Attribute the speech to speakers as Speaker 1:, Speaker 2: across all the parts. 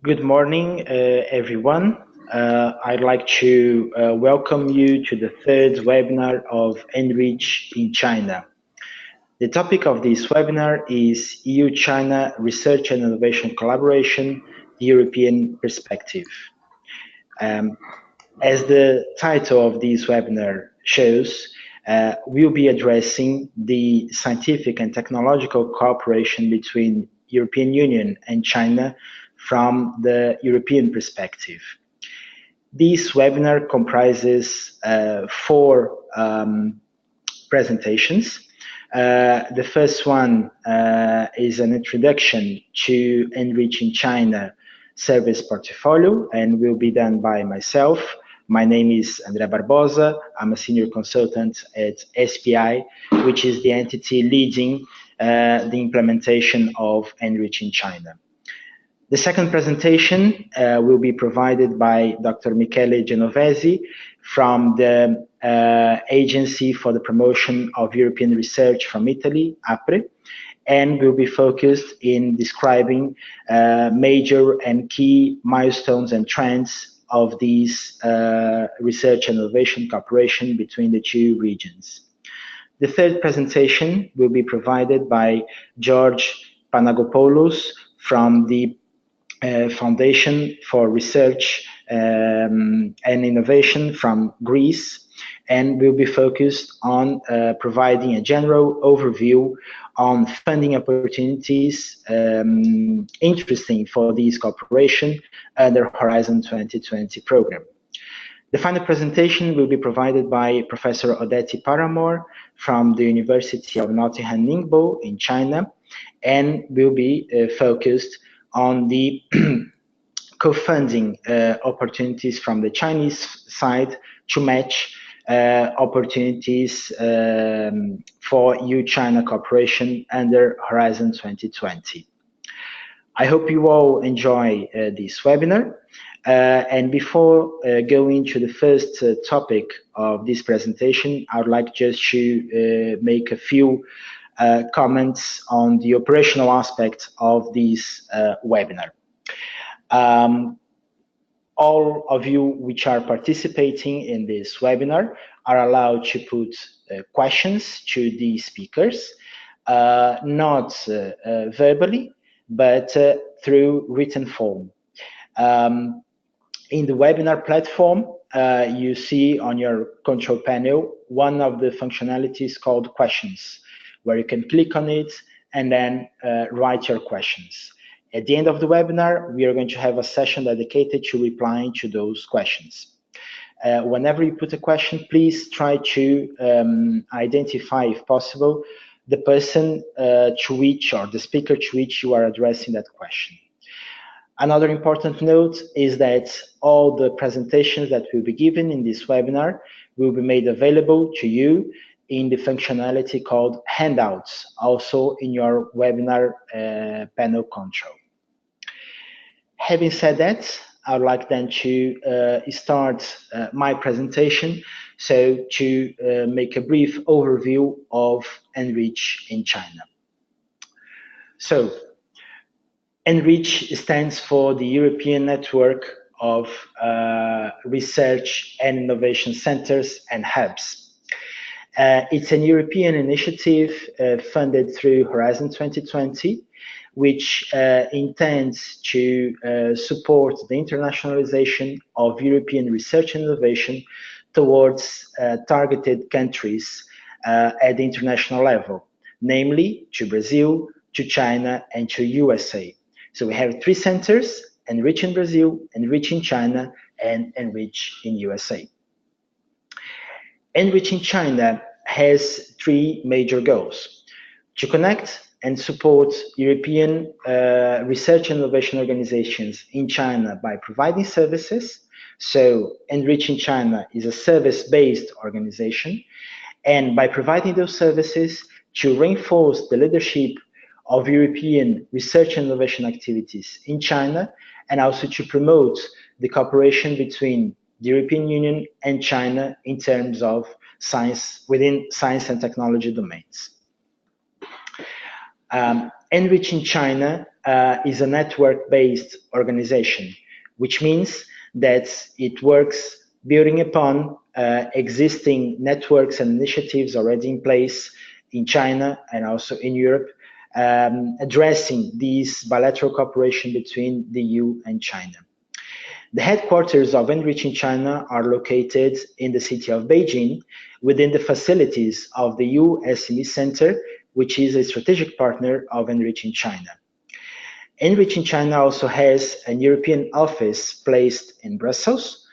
Speaker 1: Good morning, everyone. I'd like to welcome you to the third webinar of ENRICH in China. The topic of this webinar is EU-China Research and Innovation Collaboration, the European Perspective. As the title of this webinar shows, we'll be addressing the scientific and technological cooperation between European Union and China from the European perspective. This webinar comprises four presentations. The first one is an introduction to ENRICH in China service portfolio and will be done by myself. My name is André Barbosa. I'm a senior consultant at SPI, which is the entity leading the implementation of ENRICH in China. The second presentation will be provided by Dr. Michele Genovese from the Agency for the Promotion of European Research from Italy, APRE, and will be focused in describing major and key milestones and trends of these research and innovation cooperation between the two regions. The third presentation will be provided by George Panagopoulos from the Foundation for Research and Innovation from Greece, and will be focused on providing a general overview on funding opportunities interesting for this cooperation under Horizon 2020 program. The final presentation will be provided by Professor Odette Paramor from the University of Nottingham, Ningbo in China, and will be focused on the co-funding opportunities from the Chinese side to match opportunities for EU-China cooperation under Horizon 2020. I hope you all enjoy this webinar. And before going to the first topic of this presentation, I would like just to make a few comments on the operational aspect of this webinar. All of you which are participating in this webinar are allowed to put questions to the speakers, not verbally, but through written form. In the webinar platform, you see on your control panel one of the functionalities called questions, where you can click on it and then write your questions. At the end of the webinar, we are going to have a session dedicated to replying to those questions. Whenever you put a question, please try to identify, if possible, the person to which, or the speaker to which you are addressing that question. Another important note is that all the presentations that will be given in this webinar will be made available to you in the functionality called handouts, also in your webinar panel control. Having said that, I would like then to start my presentation, so to make a brief overview of ENRICH in China. So, ENRICH stands for the European Network of Research and Innovation Centers and Hubs. It's a European initiative funded through Horizon 2020, which intends to support the internationalization of European research and innovation towards targeted countries at the international level, namely to Brazil, to China, and to USA. So we have three centers: ENRICH in Brazil, ENRICH in China, and ENRICH in USA. ENRICH in China has three major goals: to connect and support European research and innovation organizations in China by providing services. So ENRICH in China is a service-based organization, and by providing those services, to reinforce the leadership of European research and innovation activities in China, and also to promote the cooperation between the European Union and China in terms of science, within science and technology domains. ENRICH in China is a network-based organization, which means that it works building upon existing networks and initiatives already in place in China and also in Europe, addressing this bilateral cooperation between the EU and China. The headquarters of ENRICH in China are located in the city of Beijing, within the facilities of the EU SME Center, which is a strategic partner of ENRICH in China. ENRICH in China also has an European office placed in Brussels,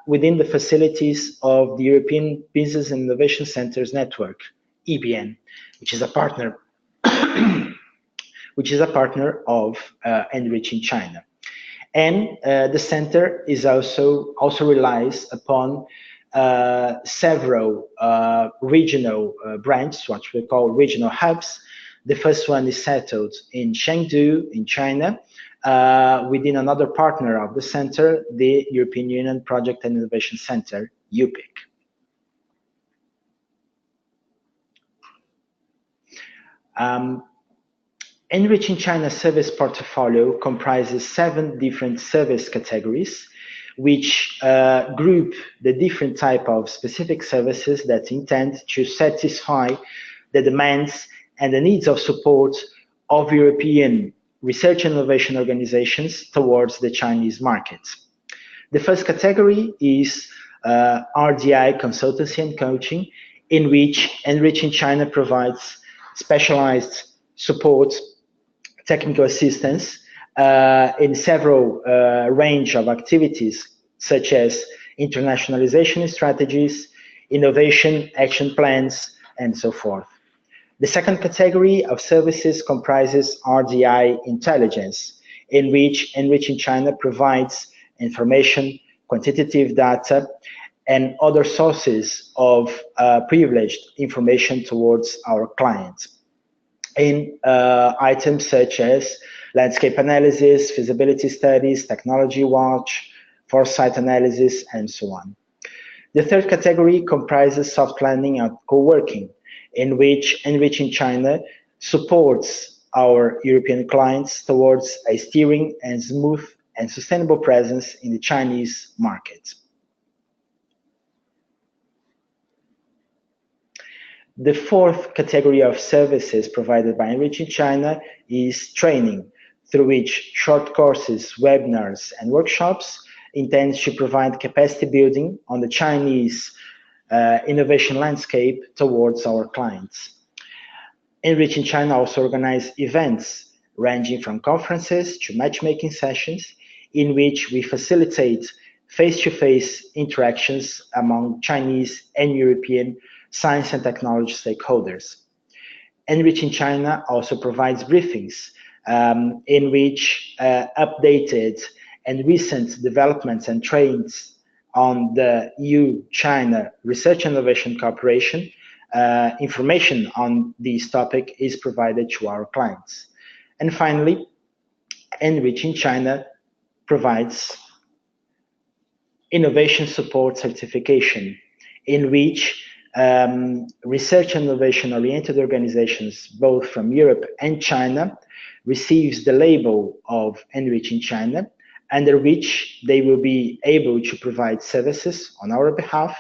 Speaker 1: within the facilities of the European Business and Innovation Centers Network, EBN, which is a partner, of ENRICH in China. And the center is also relies upon several regional branches, what we call regional hubs. The first one is settled in Chengdu in China, within another partner of the center, the European Union Project and Innovation Center, UPIC. ENRICH in China service portfolio comprises 7 different service categories, which group the different type of specific services that intend to satisfy the demands and the needs of support of European research and innovation organizations towards the Chinese market. The first category is RDI consultancy and coaching, in which ENRICH in China provides specialized support, technical assistance in several range of activities, such as internationalization strategies, innovation action plans, and so forth. The second category of services comprises RDI intelligence, in which ENRICH in China provides information, quantitative data, and other sources of privileged information towards our clients in items such as landscape analysis, feasibility studies, technology watch, foresight analysis, and so on. The third category comprises soft landing and co-working, in which ENRICH in China supports our European clients towards a steering and smooth and sustainable presence in the Chinese market. The fourth category of services provided by ENRICH in China is training, through which short courses, webinars, and workshops intend to provide capacity building on the Chinese innovation landscape towards our clients. ENRICH in China also organize events ranging from conferences to matchmaking sessions, in which we facilitate face-to-face interactions among Chinese and European science and technology stakeholders. ENRICH in China also provides briefings in which updated and recent developments and trends on the EU-China Research and Innovation Cooperation, information on this topic is provided to our clients. And finally, ENRICH in China provides innovation support certification, in which research and innovation oriented organizations, both from Europe and China, receives the label of ENRICH in China, under which they will be able to provide services on our behalf,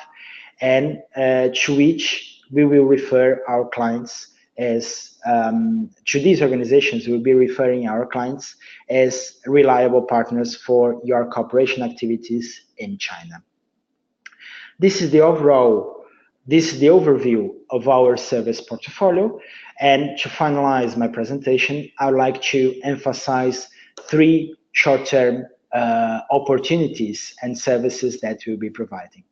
Speaker 1: and to which we will refer our clients as, to these organizations, we will be referring our clients as reliable partners for your cooperation activities in China. This is the overview of our service portfolio, and to finalize my presentation, I would like to emphasize 3 short-term opportunities and services that we'll be providing.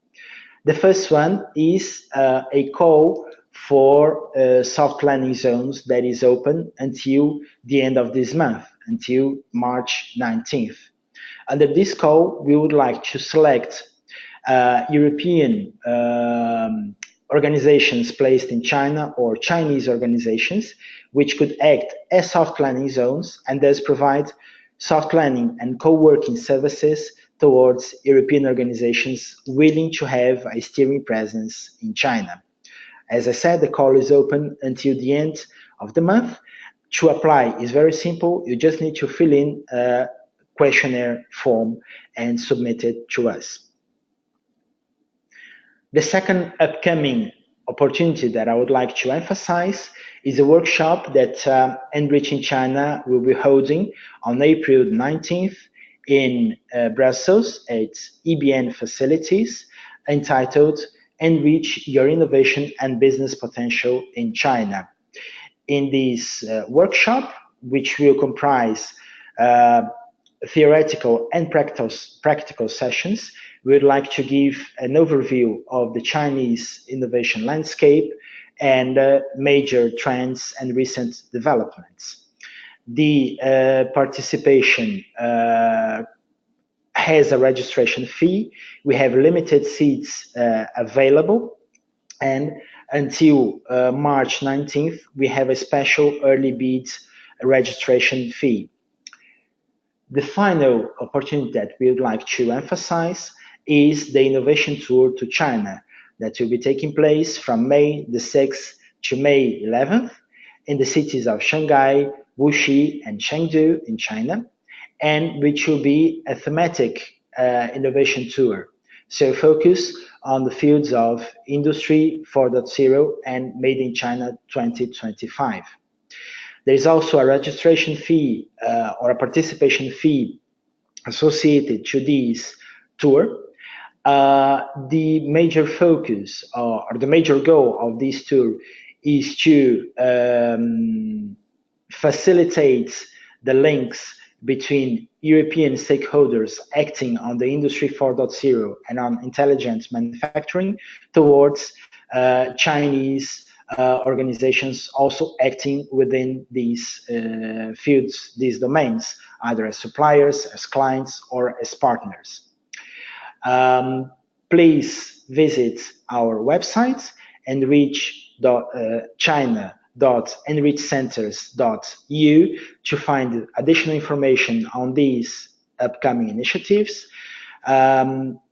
Speaker 1: The first one is a call for soft landing zones that is open until the end of this month, until March 19th. Under this call, we would like to select European organizations placed in China or Chinese organizations, which could act as soft landing zones and thus provide soft landing and co-working services towards European organizations willing to have a steering presence in China. As I said, the call is open until the end of the month, To apply is very simple. You just need to fill in a questionnaire form and submit it to us. The second upcoming opportunity that I would like to emphasize is a workshop that ENRICH in China will be holding on April 19th in Brussels at EBN facilities, entitled Enrich Your Innovation and Business Potential in China. In this workshop, which will comprise theoretical and practical sessions, we would like to give an overview of the Chinese innovation landscape and major trends and recent developments. The participation has a registration fee. We have limited seats available, and until March 19th, we have a special early bids registration fee. The final opportunity that we would like to emphasize is the innovation tour to China that will be taking place from May the 6th to May 11th in the cities of Shanghai, Wuxi, and Chengdu in China, and which will be a thematic innovation tour. So focus on the fields of Industry 4.0 and Made in China 2025. There is also a registration fee or a participation fee associated to this tour. The major focus or the major goal of this tour is to facilitate the links between European stakeholders acting on the Industry 4.0 and on intelligent manufacturing towards Chinese organizations also acting within these fields, these domains, either as suppliers, as clients, or as partners. Please visit our website, enrich.china.enrichcenters.eu, to find additional information on these upcoming initiatives.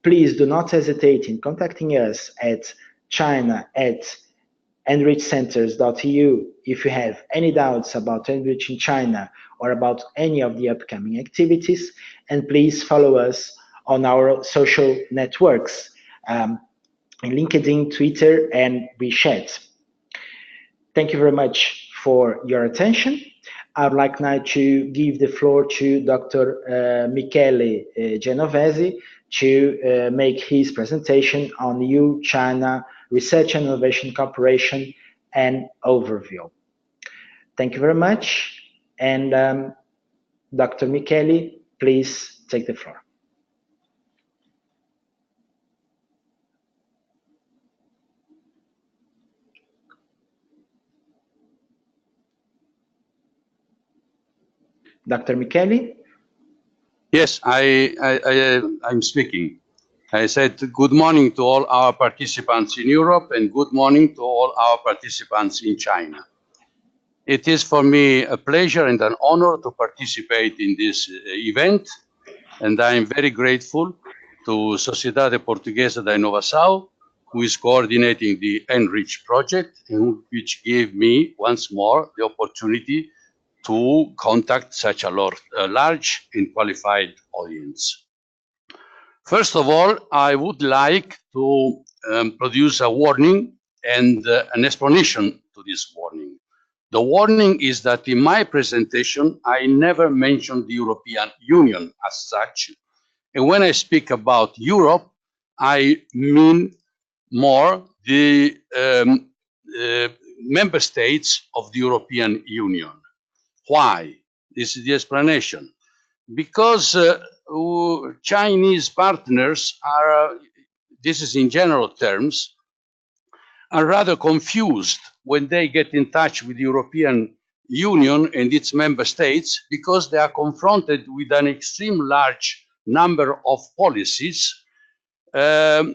Speaker 1: Please do not hesitate in contacting us at china@enrichcenters.eu if you have any doubts about Enrich in China or about any of the upcoming activities, and please follow us on our social networks, in LinkedIn, Twitter, and WeChat. Thank you very much for your attention. I would like now to give the floor to Dr. Michele Genovese to make his presentation on EU-China Research and Innovation Cooperation and overview. Thank you very much. And Dr. Michele, please take the floor. Dr. Michele?
Speaker 2: Yes, I'm speaking. I said good morning to all our participants in Europe and good morning to all our participants in China. It is for me a pleasure and an honor to participate in this event, and I am very grateful to Sociedade Portuguesa da Inovação, who is coordinating the ENRICH project, and which gave me once more the opportunity to contact such a large and qualified audience. First of all, I would like to produce a warning and an explanation to this warning. The warning is that in my presentation, I never mentioned the European Union as such. And when I speak about Europe, I mean more the member states of the European Union. Why? This is the explanation. Because Chinese partners are, this is in general terms, are rather confused when they get in touch with the European Union and its member states, because they are confronted with an extreme large number of policies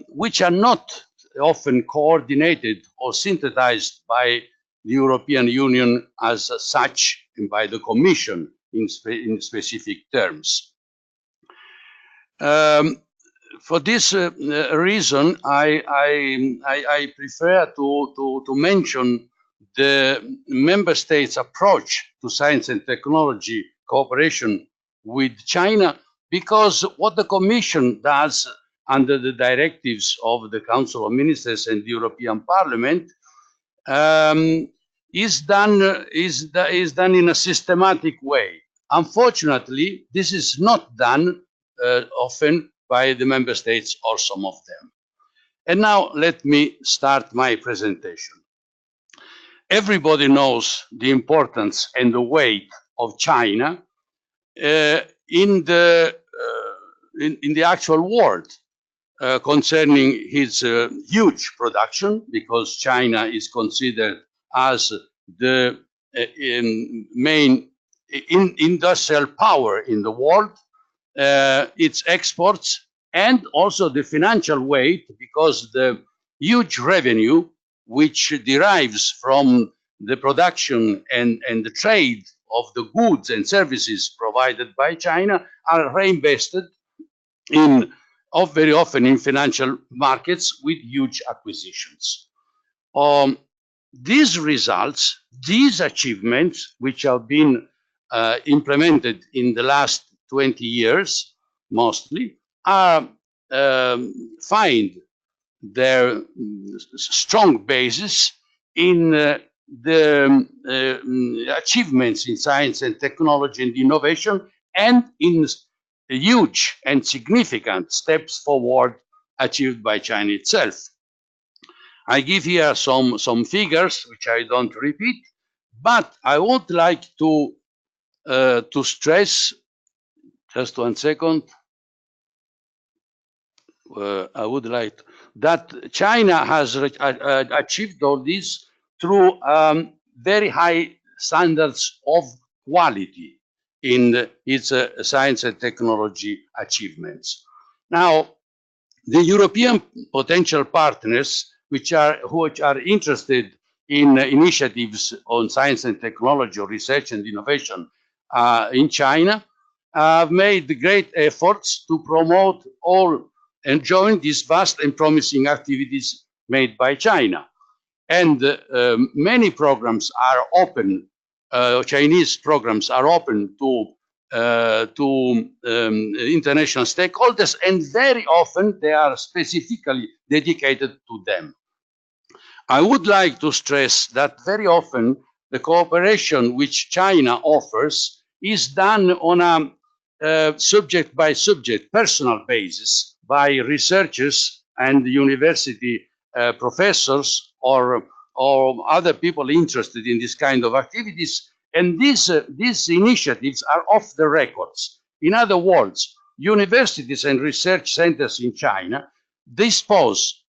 Speaker 2: which are not often coordinated or synthesized by the European Union as such and by the Commission in specific terms. For this reason, I prefer to mention the member states' approach to science and technology cooperation with China, because what the Commission does under the directives of the Council of Ministers and the European Parliament is done in a systematic way. Unfortunately, this is not done often by the member states or some of them. And now let me start my presentation. Everybody knows the importance and the weight of China in the actual world concerning its huge production, because China is considered as the main industrial power in the world, its exports, and also the financial weight, because the huge revenue which derives from the production and the trade of the goods and services provided by China are reinvested in very often in financial markets with huge acquisitions. These results, these achievements, which have been implemented in the last 20 years, mostly, are find their strong basis in the achievements in science and technology and innovation, and in huge and significant steps forward achieved by China itself. I give here some figures which I don't repeat, but I would like to stress, just 1 second. I would like that China has achieved all this through very high standards of quality in its science and technology achievements. Now, the European potential partners, which are interested in initiatives on science and technology, or research and innovation in China, have made great efforts to promote all and join these vast and promising activities made by China. And many programs are open, Chinese programs are open to international stakeholders, and very often they are specifically dedicated to them. I would like to stress that very often the cooperation which China offers is done on a subject by subject, personal basis, by researchers and university professors or other people interested in this kind of activities. And these initiatives are off the records. In other words, universities and research centers in China dispose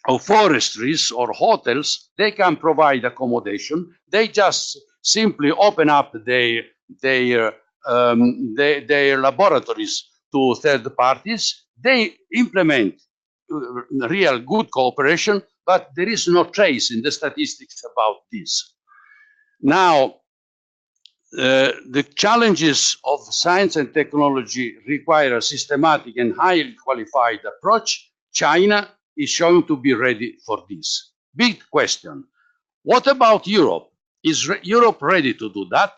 Speaker 2: of forestries or hotels. They can provide accommodation. They just simply open up their laboratories to third parties. They implement real good cooperation, but there is no trace in the statistics about this. Now, the challenges of science and technology require a systematic and highly qualified approach. China is showing to be ready for this. Big question. What about Europe? Is Europe ready to do that?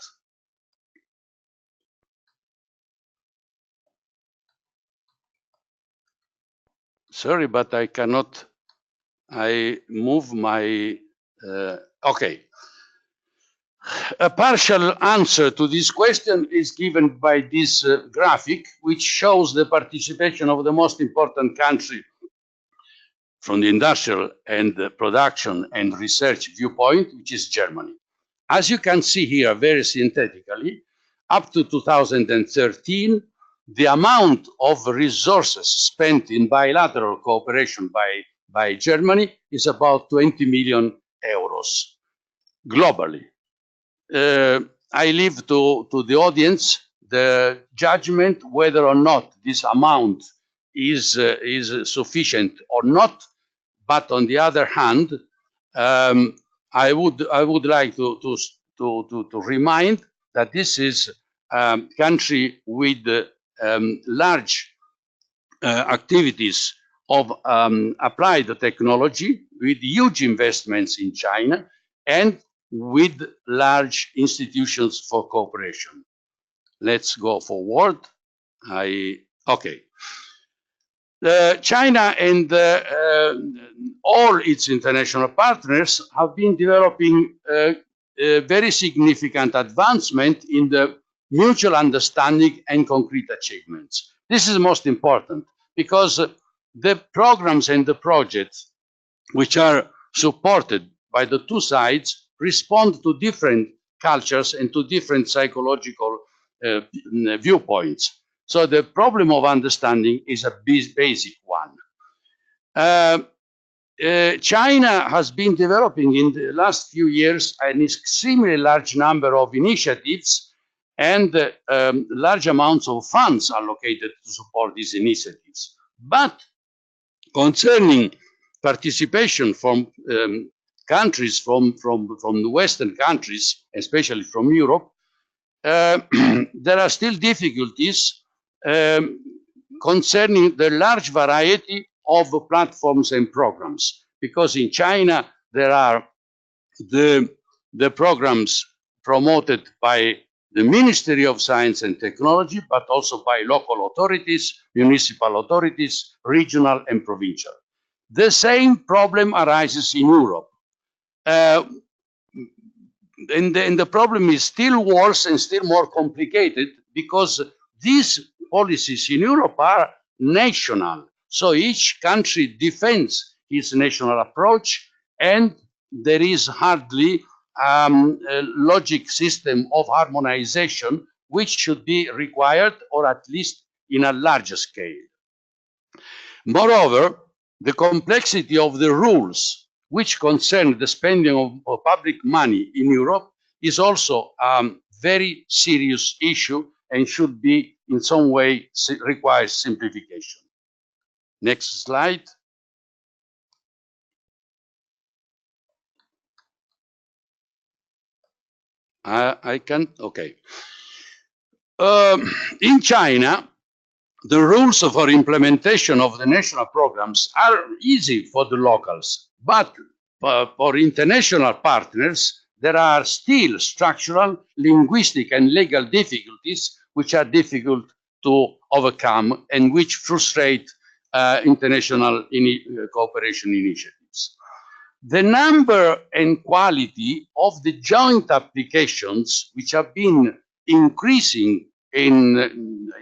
Speaker 2: Sorry, but I cannot. I move my. Okay. A partial answer to this question is given by this graphic, which shows the participation of the most important country from the industrial and production and research viewpoint, which is Germany. As you can see here, very synthetically, up to 2013, the amount of resources spent in bilateral cooperation by Germany is about 20 million euros globally. I leave to the audience the judgment whether or not this amount is sufficient or not. But on the other hand, I would like to remind that this is a country with large activities of applied technology, with huge investments in China, and with large institutions for cooperation. Let's go forward. Okay. China and all its international partners have been developing very significant advancement in the mutual understanding and concrete achievements. This is most important because the programs and the projects which are supported by the two sides respond to different cultures and to different psychological viewpoints. So the problem of understanding is a basic one. China has been developing in the last few years an extremely large number of initiatives and large amounts of funds allocated to support these initiatives. But concerning participation from countries, from the Western countries, especially from Europe, there are still difficulties concerning the large variety of platforms and programs, because in China there are the programs promoted by the Ministry of Science and Technology, but also by local authorities, municipal authorities, regional and provincial. The same problem arises in Europe. And the problem is still worse and still more complicated because these policies in Europe are national. So each country defends its national approach, and there is hardly a logic system of harmonization which should be required, or at least in a larger scale. Moreover, the complexity of the rules which concern the spending of public money in Europe is also a very serious issue and should be in some way requires simplification. Next slide. I can't, okay. In China, the rules for implementation of the national programs are easy for the locals, but for international partners, there are still structural, linguistic, and legal difficulties which are difficult to overcome and which frustrate international cooperation initiatives. The number and quality of the joint applications, which have been increasing in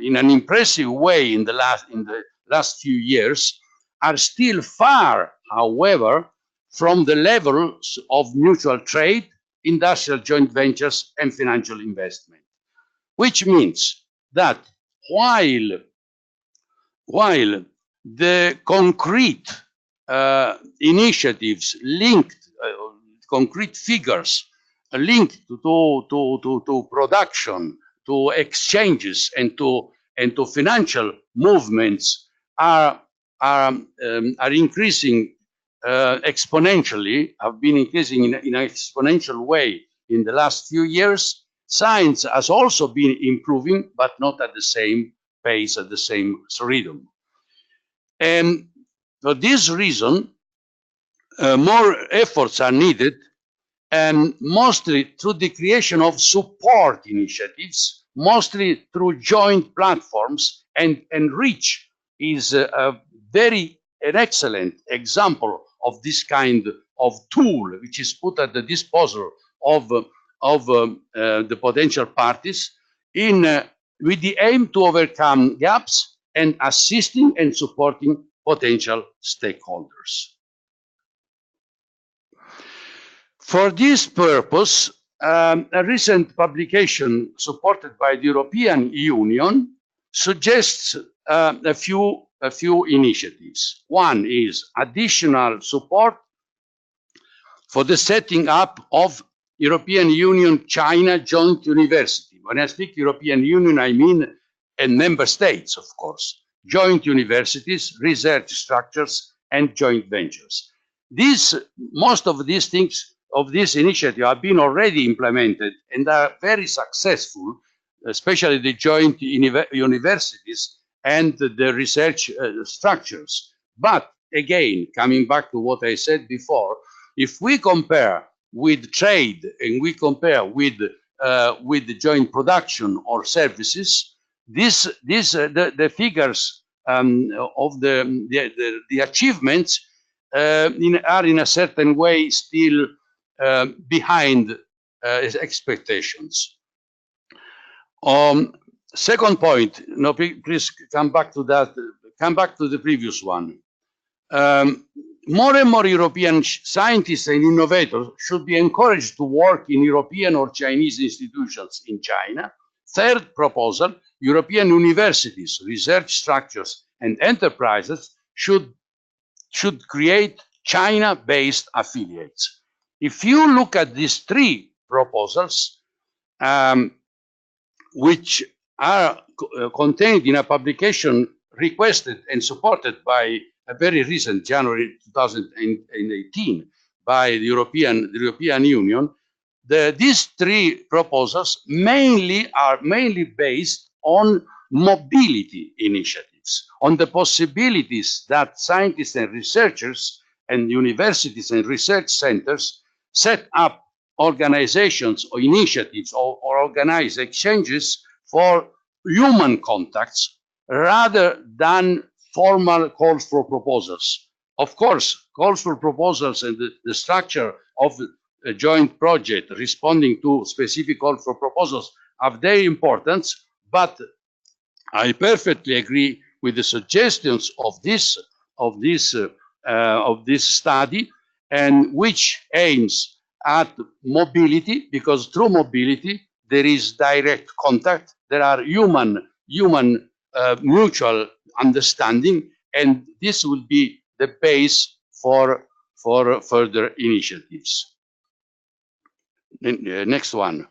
Speaker 2: an impressive way in the last few years, are still far, however, from the levels of mutual trade, industrial joint ventures, and financial investment. Which means that while the concrete initiatives linked, concrete figures linked to production, to exchanges, and to financial movements are increasing exponentially, have been increasing in an exponential way in the last few years. Science has also been improving, but not at the same pace, at the same rhythm. And for this reason, more efforts are needed, and mostly through the creation of support initiatives, mostly through joint platforms, and ENRICH is an excellent example of this kind of tool, which is put at the disposal of the potential parties with the aim to overcome gaps and assisting and supporting potential stakeholders. For this purpose, a recent publication supported by the European Union suggests a few initiatives. One is additional support for the setting up of European Union-China Joint University. When I speak European Union, I mean member states, of course, joint universities, research structures, and joint ventures. Most of these things, of this initiative, have been already implemented and are very successful, especially the joint universities and the research structures. But again, coming back to what I said before, if we compare with trade and we compare with the joint production or services, the figures of the achievements are in a certain way still behind expectations. Second point, no, please come back to that. Come back to the previous one. More and more European scientists and innovators should be encouraged to work in European or Chinese institutions in China. Third proposal, European universities, research structures, and enterprises should create China-based affiliates. If you look at these three proposals, which are contained in a publication requested and supported by a very recent January 2018 by the European Union, these three proposals are mainly based on mobility initiatives, on the possibilities that scientists and researchers and universities and research centers set up organizations or initiatives or organize exchanges for human contacts rather than formal calls for proposals. Of course, calls for proposals and the structure of a joint project responding to specific calls for proposals are very important, but I perfectly agree with the suggestions of this study, and which aims at mobility, because through mobility there is direct contact, there are human mutual understanding, and this will be the base for further initiatives. Next one.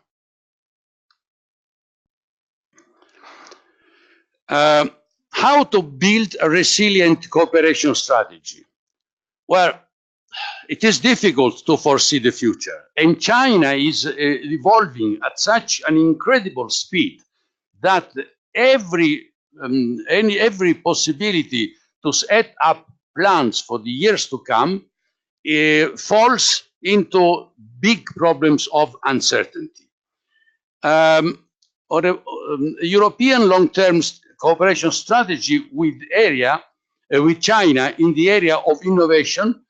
Speaker 2: How to build a resilient cooperation strategy? Well, it is difficult to foresee the future, and China is evolving at such an incredible speed that every possibility to set up plans for the years to come falls into big problems of uncertainty. European long-term cooperation strategy with China in the area of innovation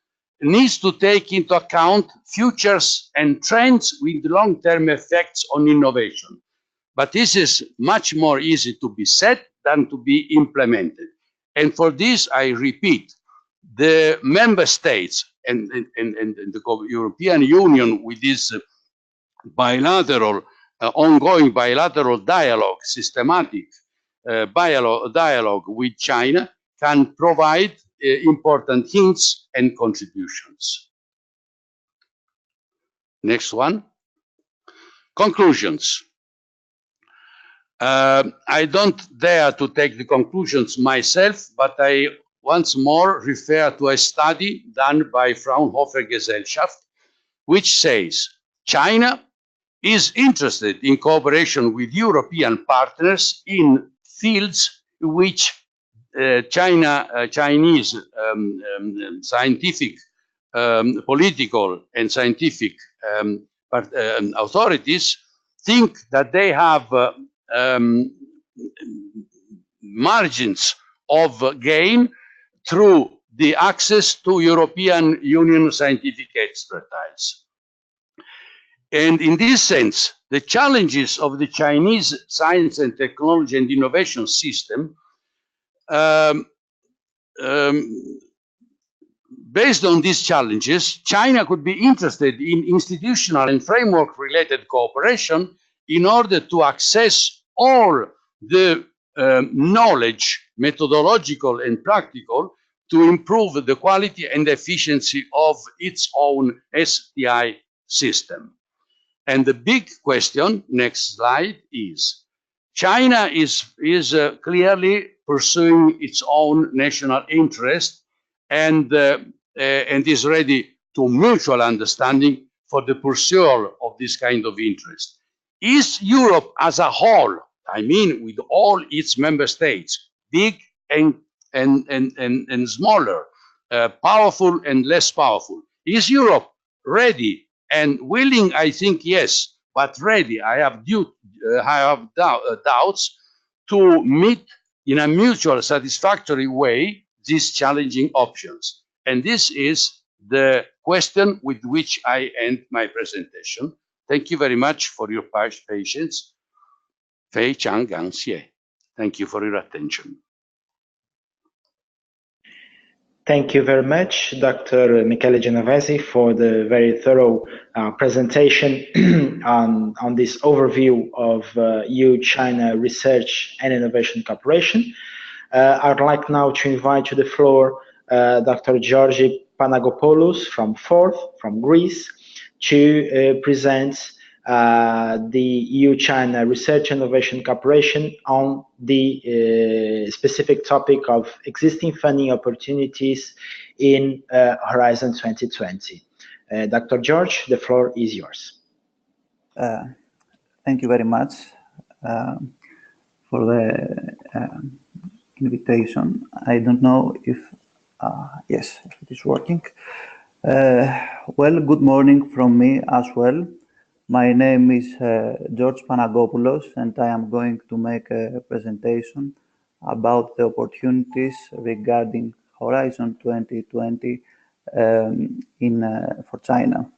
Speaker 2: needs to take into account futures and trends with long-term effects on innovation. But this is much more easy to be said than to be implemented. And for this, I repeat, the member states and the European Union with this bilateral, ongoing bilateral dialogue, systematic dialogue with China can provide important hints and contributions. Next one. Conclusions. I don't dare to take the conclusions myself, but I once more refer to a study done by Fraunhofer Gesellschaft, which says China is interested in cooperation with European partners in fields which Chinese scientific, political and scientific authorities think that they have margins of gain through the access to European Union scientific expertise. And in this sense, the challenges of the Chinese science and technology and innovation system, based on these challenges, China could be interested in institutional and framework-related cooperation in order to access all the knowledge, methodological and practical, to improve the quality and efficiency of its own STI system. And the big question, next slide, is China is clearly pursuing its own national interest and is ready to mutual understanding for the pursuit of this kind of interest. Is Europe as a whole, I mean with all its member states, big and smaller, powerful and less powerful, is Europe ready And willing, I think, yes, but ready, I have doubts to meet in a mutual satisfactory way these challenging options. And this is the question with which I end my presentation. Thank you very much for your patience. Fei Chang Gang Xie. Thank you for your attention.
Speaker 1: Thank you very much, Dr. Michele Genovese, for the very thorough presentation on this overview of EU-China Research and Innovation Cooperation. I'd like now to invite to the floor Dr. Georgi Panagopoulos from Forth, from Greece, to present the EU-China Research and Innovation Cooperation on the specific topic of existing funding opportunities in Horizon 2020. Dr. George, the floor is yours.
Speaker 3: Thank you very much for the invitation. I don't know if, yes, if it is working. Well, good morning from me as well. My name is George Panagopoulos, and I am going to make a presentation about the opportunities regarding Horizon 2020 for China.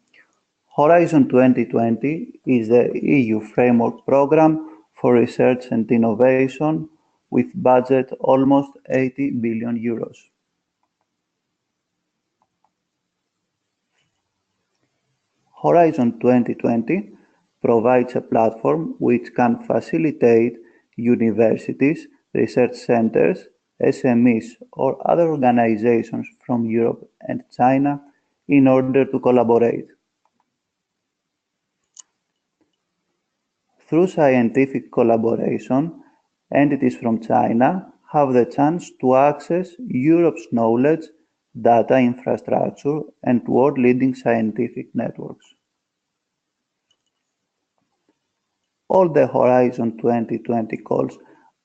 Speaker 3: Horizon 2020 is the EU framework program for research and innovation with budget almost 80 billion euros. Horizon 2020 provides a platform which can facilitate universities, research centers, SMEs, or other organizations from Europe and China in order to collaborate. Through scientific collaboration, entities from China have the chance to access Europe's knowledge, data infrastructure, and world-leading scientific networks. All the Horizon 2020 calls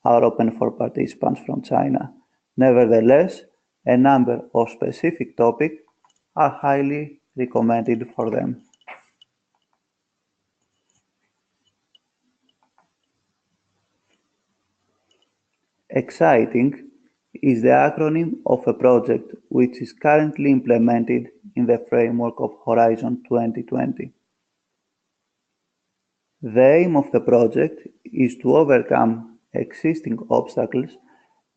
Speaker 3: are open for participants from China. Nevertheless, a number of specific topics are highly recommended for them. Exciting is the acronym of a project which is currently implemented in the framework of Horizon 2020. The aim of the project is to overcome existing obstacles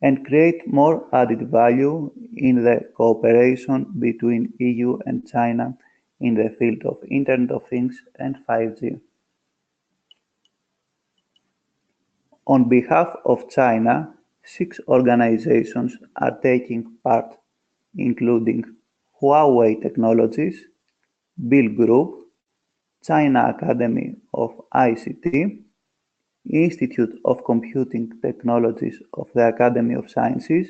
Speaker 3: and create more added value in the cooperation between EU and China in the field of Internet of Things and 5G. On behalf of China, 6 organizations are taking part, including Huawei Technologies, Bill Group, China Academy of ICT, Institute of Computing Technologies of the Academy of Sciences,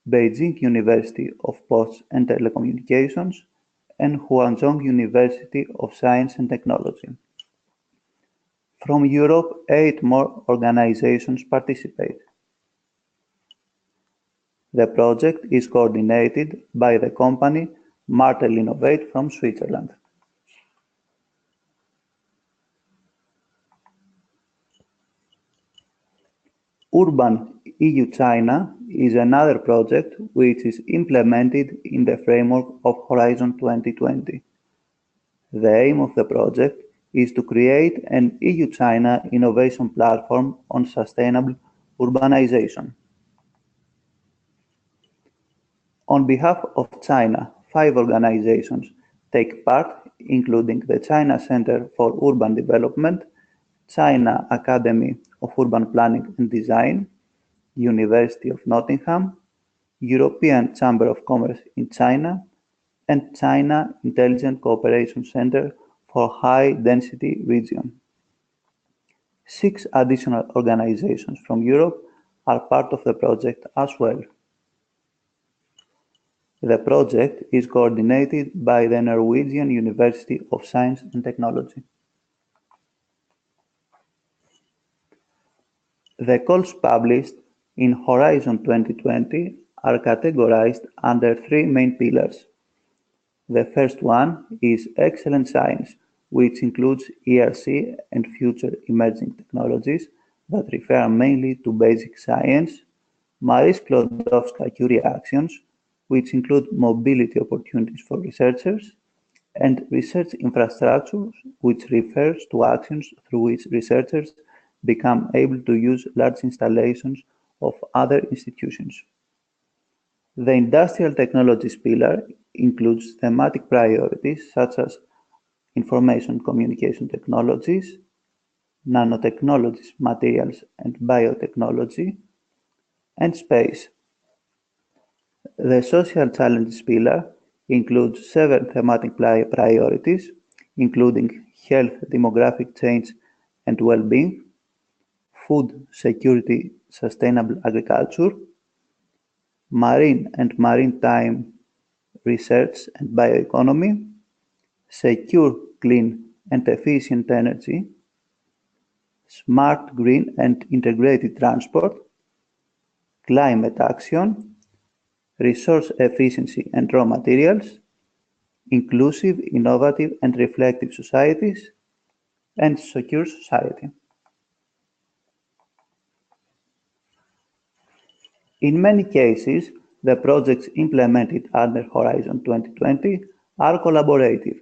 Speaker 3: Beijing University of Posts and Telecommunications, and Huazhong University of Science and Technology. From Europe, 8 more organizations participate. The project is coordinated by the company Martel Innovate from Switzerland. Urban EU-China is another project which is implemented in the framework of Horizon 2020. The aim of the project is to create an EU-China innovation platform on sustainable urbanization. On behalf of China, 5 organizations take part, including the China Center for Urban Development, China Academy of Urban Planning and Design, University of Nottingham, European Chamber of Commerce in China, and China Intelligent Cooperation Center for High Density Region. 6 additional organizations from Europe are part of the project as well. The project is coordinated by the Norwegian University of Science and Technology. The calls published in Horizon 2020 are categorized under 3 main pillars. The first one is excellent science, which includes ERC and future emerging technologies that refer mainly to basic science, Marie Sklodowska-Curie actions, which include mobility opportunities for researchers, and research infrastructure, which refers to actions through which researchers become able to use large installations of other institutions. The industrial technologies pillar includes thematic priorities such as information communication technologies, nanotechnologies, materials and biotechnology, and space. The social challenges pillar includes 7 thematic priorities, including health, demographic change and well-being, food security, sustainable agriculture, marine and maritime research and bioeconomy, secure, clean and efficient energy, smart, green and integrated transport, climate action, resource efficiency and raw materials, inclusive, innovative and reflective societies, and secure society. In many cases, the projects implemented under Horizon 2020 are collaborative.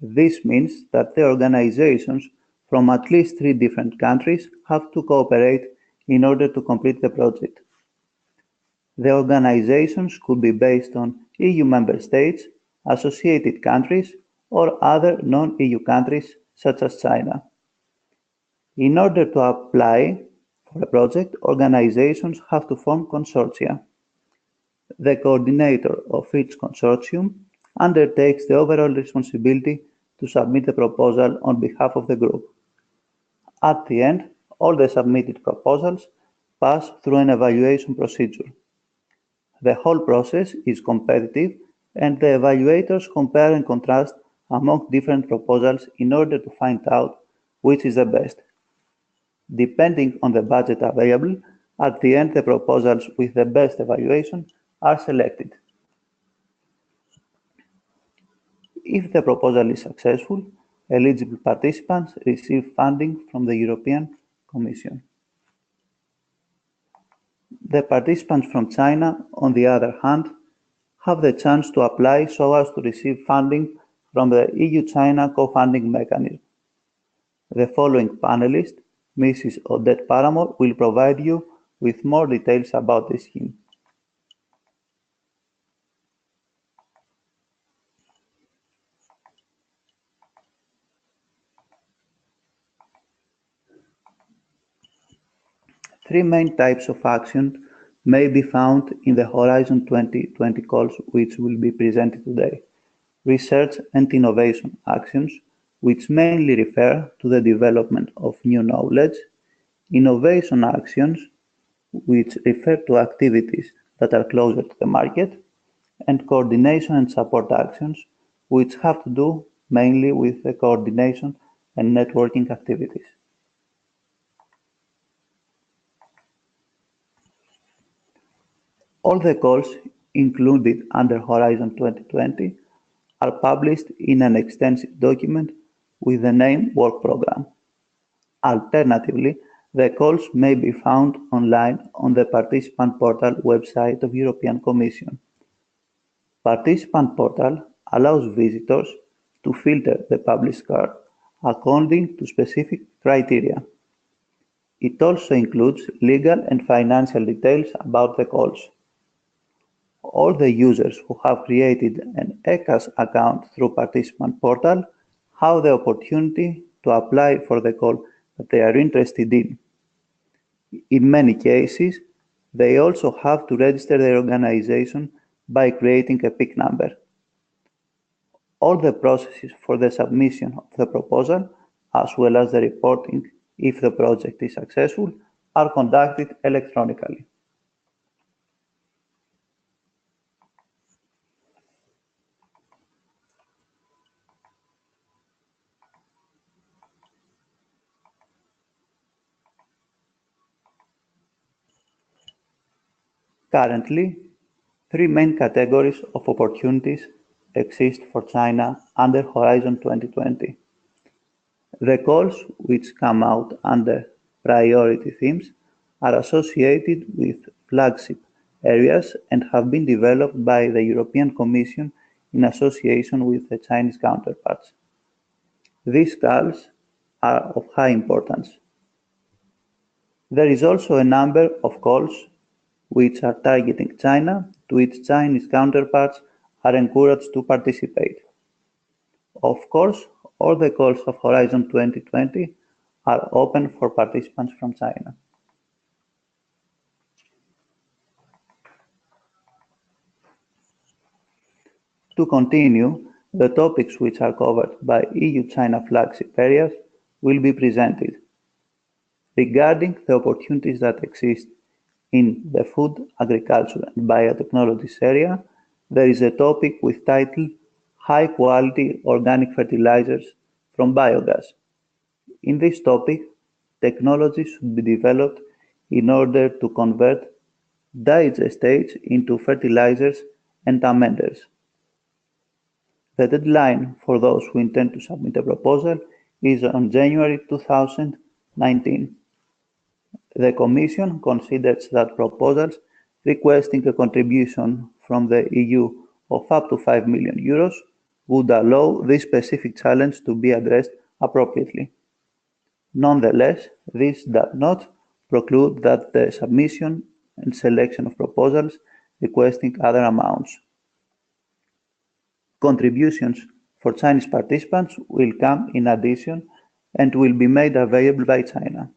Speaker 3: This means that the organizations from at least 3 different countries have to cooperate in order to complete the project. The organizations could be based on EU member states, associated countries, or other non-EU countries such as China. In order to apply for a project, organizations have to form consortia. The coordinator of each consortium undertakes the overall responsibility to submit the proposal on behalf of the group. At the end, all the submitted proposals pass through an evaluation procedure. The whole process is competitive and the evaluators compare and contrast among different proposals in order to find out which is the best. Depending on the budget available, at the end the proposals with the best evaluation are selected. If the proposal is successful, eligible participants receive funding from the European Commission. The participants from China, on the other hand, have the chance to apply so as to receive funding from the EU-China co-funding mechanism. The following panelist, Mrs. Odette Paramor, will provide you with more details about this scheme. Three main types of action may be found in the Horizon 2020 calls which will be presented today. Research and innovation actions, which mainly refer to the development of new knowledge, innovation actions, which refer to activities that are closer to the market, and coordination and support actions, which have to do mainly with the coordination and networking activities. All the calls included under Horizon 2020 are published in an extensive document with the name Work Programme. Alternatively, the calls may be found online on the Participant Portal website of European Commission. Participant Portal allows visitors to filter the published call according to specific criteria. It also includes legal and financial details about the calls. All the users who have created an ECAS account through Participant Portal have the opportunity to apply for the call that they are interested in. In many cases, they also have to register their organization by creating a PIC number. All the processes for the submission of the proposal, as well as the reporting if the project is successful, are conducted electronically. Currently, three main categories of opportunities exist for China under Horizon 2020. The calls, which come out under priority themes, are associated with flagship areas and have been developed by the European Commission in association with the Chinese counterparts. These calls are of high importance. There is also a number of calls which are targeting China, to which Chinese counterparts are encouraged to participate. Of course, all the calls of Horizon 2020 are open for participants from China. To continue, the topics which are covered by EU-China flagship areas will be presented. Regarding the opportunities that exist in the food, agriculture and biotechnologies area, there is a topic with title High-Quality Organic Fertilizers from Biogas. In this topic, technology should be developed in order to convert digestates into fertilizers and amenders. The deadline for those who intend to submit a proposal is on January 2019. The Commission considers that proposals requesting a contribution from the EU of up to €5 million would allow this specific challenge to be addressed appropriately. Nonetheless, this does not preclude that the submission and selection of proposals requesting other amounts. Contributions for Chinese participants will come in addition and will be made available by China.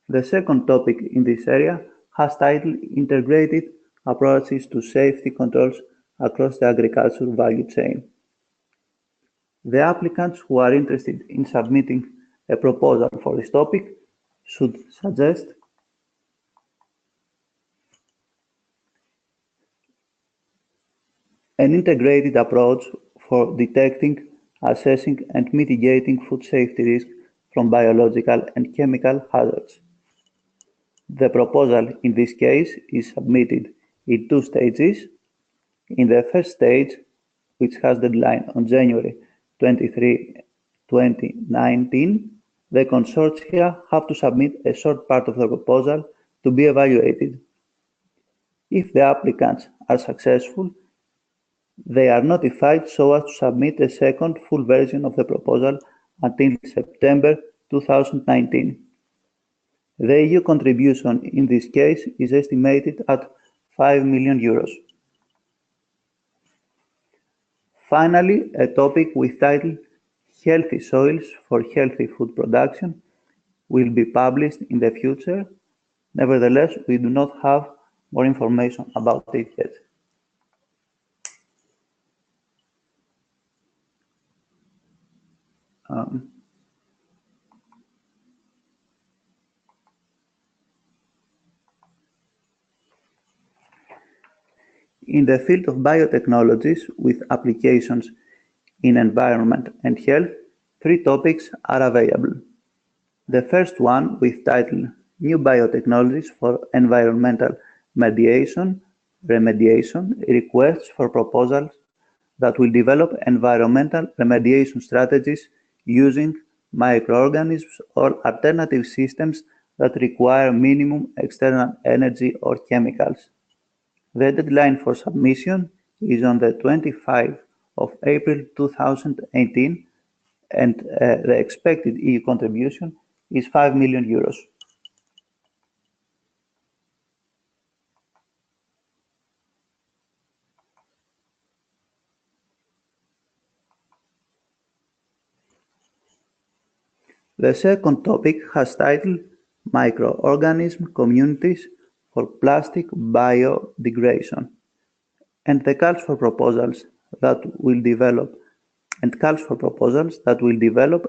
Speaker 3: The second topic in this area has titled Integrated Approaches to Safety Controls Across the Agricultural Value Chain. The applicants who are interested in submitting a proposal for this topic should suggest an integrated approach for detecting, assessing and mitigating food safety risks from biological and chemical hazards. The proposal in this case is submitted in two stages. In the first stage, which has deadline on January 23, 2019, the consortia have to submit a short part of the proposal to be evaluated. If the applicants are successful, they are notified so as to submit a second full version of the proposal until September 2019. The EU contribution in this case is estimated at €5 million. Finally, a topic with title Healthy Soils for Healthy Food Production will be published in the future. Nevertheless, we do not have more information about it yet. In the field of biotechnologies with applications in environment and health, three topics are available. The first one, with title New Biotechnologies for Environmental remediation, requests for proposals that will develop environmental remediation strategies using microorganisms or alternative systems that require minimum external energy or chemicals. The deadline for submission is on the 25th of April 2018, and the expected EU contribution is €5 million. The second topic has title Microorganism Communities for Plastic Biodegradation, and calls for proposals that will develop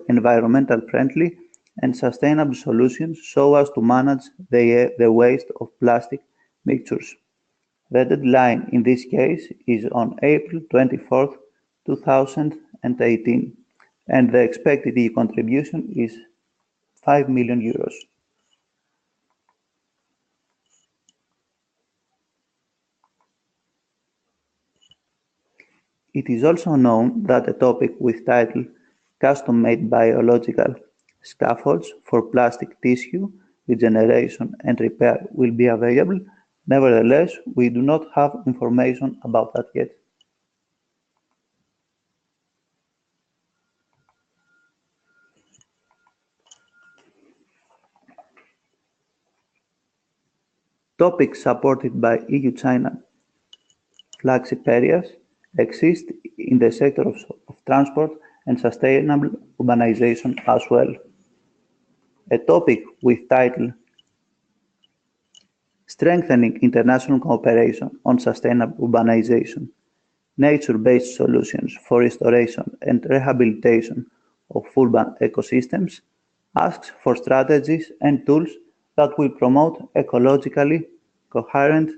Speaker 3: environmental friendly and sustainable solutions so as to manage the waste of plastic mixtures. The deadline in this case is on April 24th, 2018, and the expected EU contribution is €5 million. It is also known that a topic with title Custom-made biological scaffolds for plastic tissue regeneration and repair will be available. Nevertheless, we do not have information about that yet. Topics supported by EU-China flagship areas exist in the sector of transport and sustainable urbanization as well. A topic with title Strengthening International Cooperation on Sustainable Urbanization, Nature-Based Solutions for Restoration and Rehabilitation of Urban Ecosystems asks for strategies and tools that will promote ecologically coherent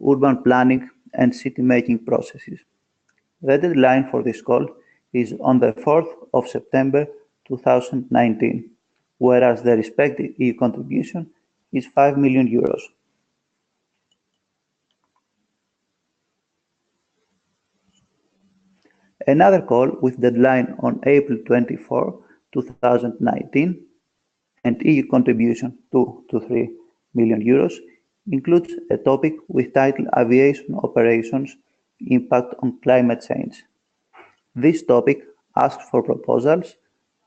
Speaker 3: urban planning and city-making processes. The deadline for this call is on the 4th of September 2019, whereas the respective EU contribution is €5 million. Another call with deadline on April 24, 2019, and EU contribution €2 to €3 million includes a topic with title Aviation Operations Impact on Climate Change. This topic asks for proposals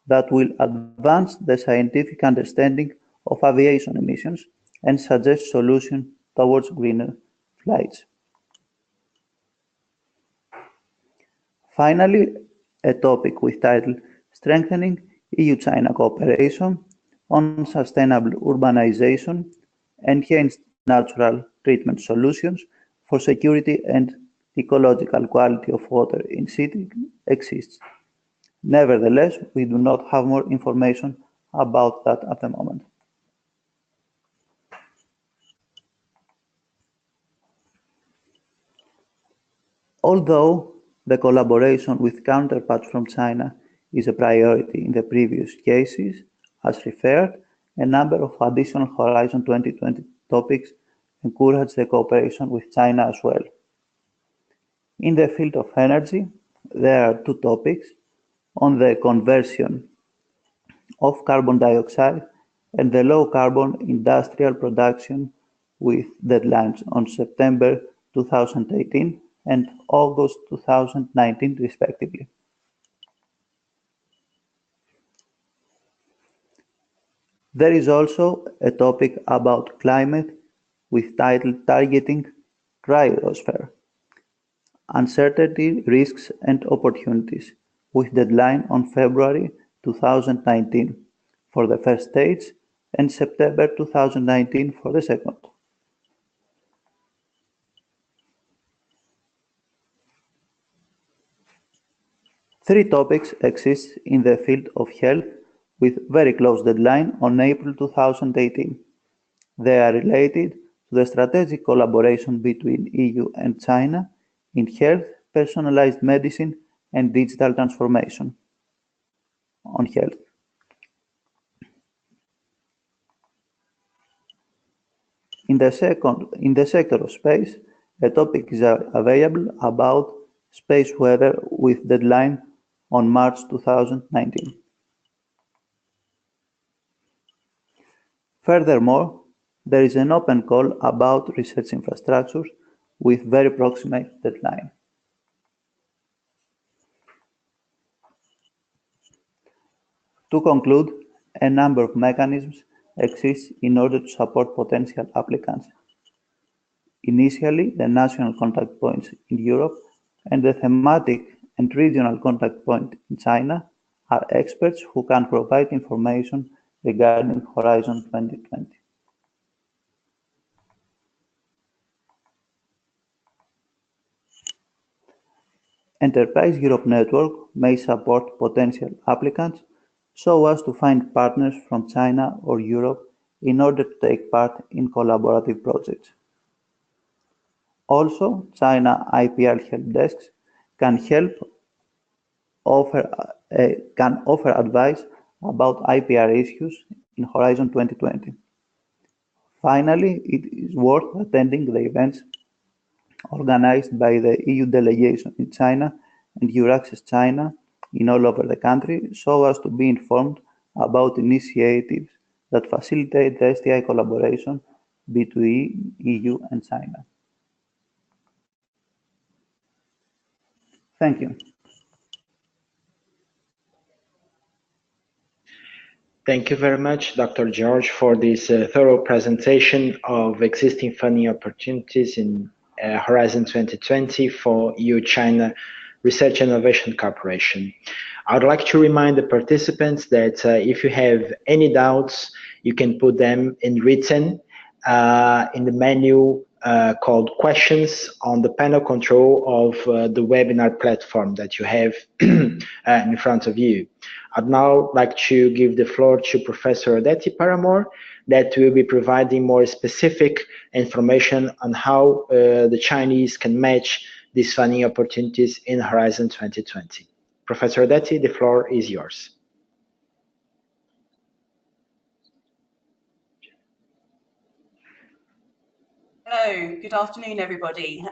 Speaker 3: that will advance the scientific understanding of aviation emissions and suggest solutions towards greener flights. Finally, a topic with title Strengthening EU-China Cooperation on Sustainable Urbanization, Enhanced Natural Treatment Solutions for Security and Ecological Quality of Water in Cities exists. Nevertheless, we do not have more information about that at the moment. Although the collaboration with counterparts from China is a priority in the previous cases, as referred, a number of additional Horizon 2020 topics encourage the cooperation with China as well. In the field of energy, there are two topics on the conversion of carbon dioxide and the low-carbon industrial production with deadlines on September 2018 and August 2019 respectively. There is also a topic about climate with title Targeting Cryosphere, Uncertainty, Risks and Opportunities, with deadline on February 2019 for the first stage and September 2019 for the second. Three topics exist in the field of health with very close deadline on April 2018. They are related to the strategic collaboration between EU and China in health, personalized medicine, and digital transformation on health. In the sector of space, a topic is available about space weather with deadline on March 2019. Furthermore, there is an open call about research infrastructures with very proximate deadline. To conclude, a number of mechanisms exist in order to support potential applicants. Initially, the national contact points in Europe and the thematic and regional contact point in China are experts who can provide information regarding Horizon 2020. Enterprise Europe Network may support potential applicants so as to find partners from China or Europe in order to take part in collaborative projects. Also, China IPR help desks can offer advice about IPR issues in Horizon 2020. Finally, it is worth attending the events organized by the EU delegation in China and Euraccess China in all over the country so as to be informed about initiatives that facilitate the STI collaboration between EU and China. Thank you.
Speaker 1: Thank you very much, Dr. George, for this thorough presentation of existing funding opportunities in Horizon 2020 for EU-China Research and Innovation Cooperation. I would like to remind the participants that if you have any doubts, you can put them in written in the menu called Questions on the panel control of the webinar platform that you have in front of you. I'd now like to give the floor to Professor Odette Paramor, that will be providing more specific information on how the Chinese can match these funding opportunities in Horizon 2020. Professor Odette, the floor is yours.
Speaker 4: Hello, good afternoon, everybody.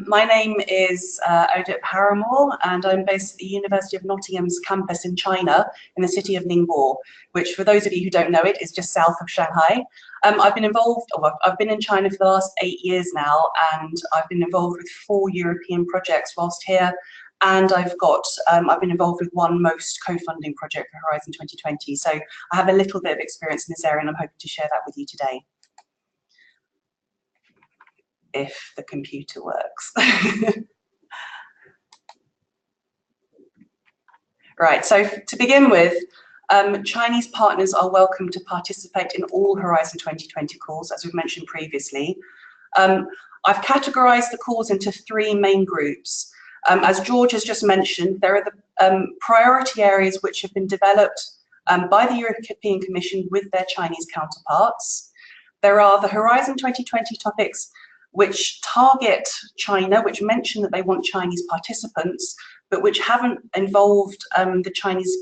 Speaker 4: My name is Odette Paramor, and I'm based at the University of Nottingham's campus in China, in the city of Ningbo, which, for those of you who don't know it, is just south of Shanghai. I've been in China for the last 8 years now, and I've been involved with 4 European projects whilst here, and I've been involved with one most co-funding project for Horizon 2020. So I have a little bit of experience in this area, and I'm hoping to share that with you today, if the computer works. Right, so to begin with, Chinese partners are welcome to participate in all Horizon 2020 calls, as we've mentioned previously. I've categorized the calls into 3 main groups. As George has just mentioned, there are the priority areas which have been developed by the European Commission with their Chinese counterparts. There are the Horizon 2020 topics which target China, which mention that they want Chinese participants, but which haven't involved the Chinese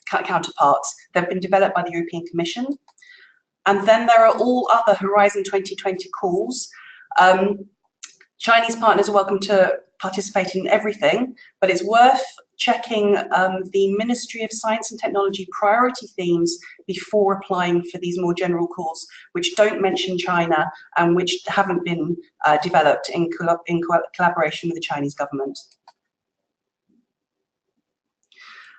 Speaker 4: counterparts. They've been developed by the European Commission. And then there are all other Horizon 2020 calls. Chinese partners are welcome to participate in everything, but it's worth checking the Ministry of Science and Technology priority themes before applying for these more general calls, which don't mention China and which haven't been developed in collaboration with the Chinese government.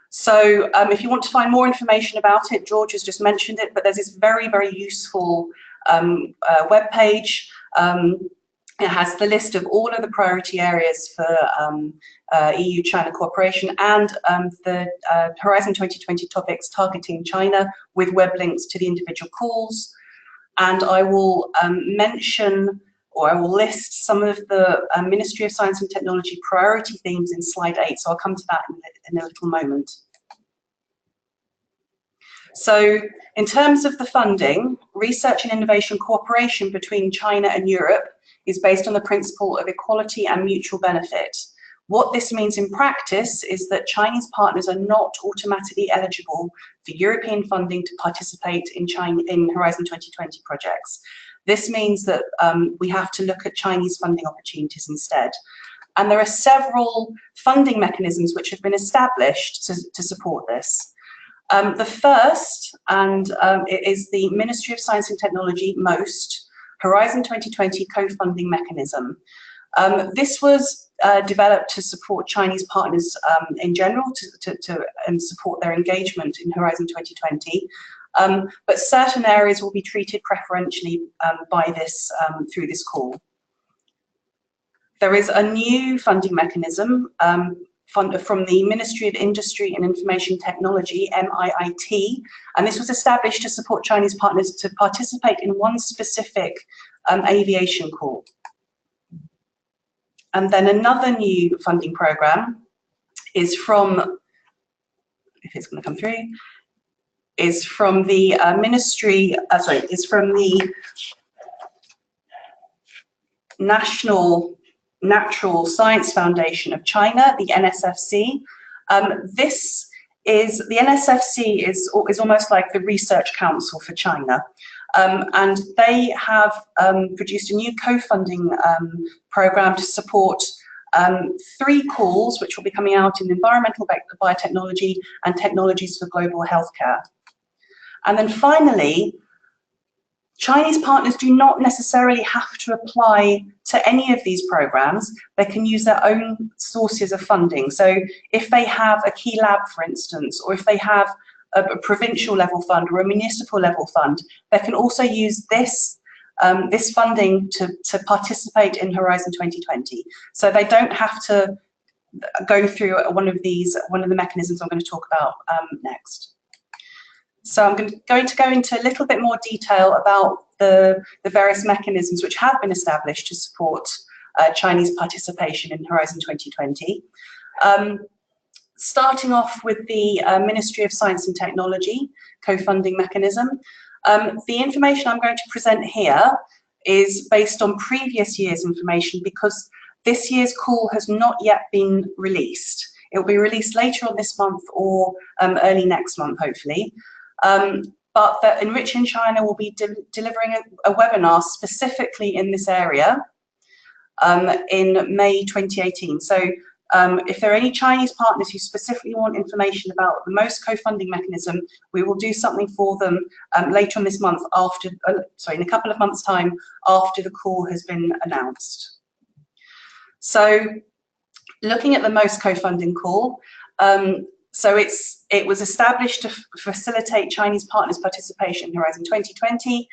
Speaker 4: So if you want to find more information about it, George has just mentioned it, but there's this very, very useful web page. It has the list of all of the priority areas for EU-China cooperation and the Horizon 2020 topics targeting China, with web links to the individual calls. And I will mention, or I will list some of the Ministry of Science and Technology priority themes in slide 8. So I'll come to that in a little moment. So in terms of the funding, research and innovation cooperation between China and Europe is based on the principle of equality and mutual benefit. What this means in practice is that Chinese partners are not automatically eligible for European funding to participate in Horizon 2020 projects. This means that we have to look at Chinese funding opportunities instead. And there are several funding mechanisms which have been established to support this. The first, is the Ministry of Science and Technology, MOST, Horizon 2020 co-funding mechanism. This was developed to support Chinese partners in general, to support their engagement in Horizon 2020. But certain areas will be treated preferentially by this through this call. There is a new funding mechanism from the Ministry of Industry and Information Technology, MIIT, and this was established to support Chinese partners to participate in one specific aviation call. And then another new funding program is from, if it's going to come through, is from the is from the National Natural Science Foundation of China, the NSFC. The NSFC is almost like the Research Council for China. And they have produced a new co-funding program to support 3 calls which will be coming out in environmental biotechnology and technologies for global healthcare. And then finally, Chinese partners do not necessarily have to apply to any of these programs. They can use their own sources of funding. So if they have a key lab, for instance, or if they have a provincial level fund or a municipal level fund, they can also use this funding to participate in Horizon 2020. So they don't have to go through one of the mechanisms I'm going to talk about next. So I'm going to go into a little bit more detail about the various mechanisms which have been established to support Chinese participation in Horizon 2020. Starting off with the Ministry of Science and Technology co-funding mechanism. The information I'm going to present here is based on previous year's information because this year's call has not yet been released. It will be released later on this month or early next month, hopefully. But that ENRICH in China will be delivering a webinar specifically in this area in May 2018. So if there are any Chinese partners who specifically want information about the most co-funding mechanism, we will do something for them later on this month after, in a couple of months' time after the call has been announced. So looking at the most co-funding call, so it was established to facilitate Chinese partners' participation in Horizon 2020.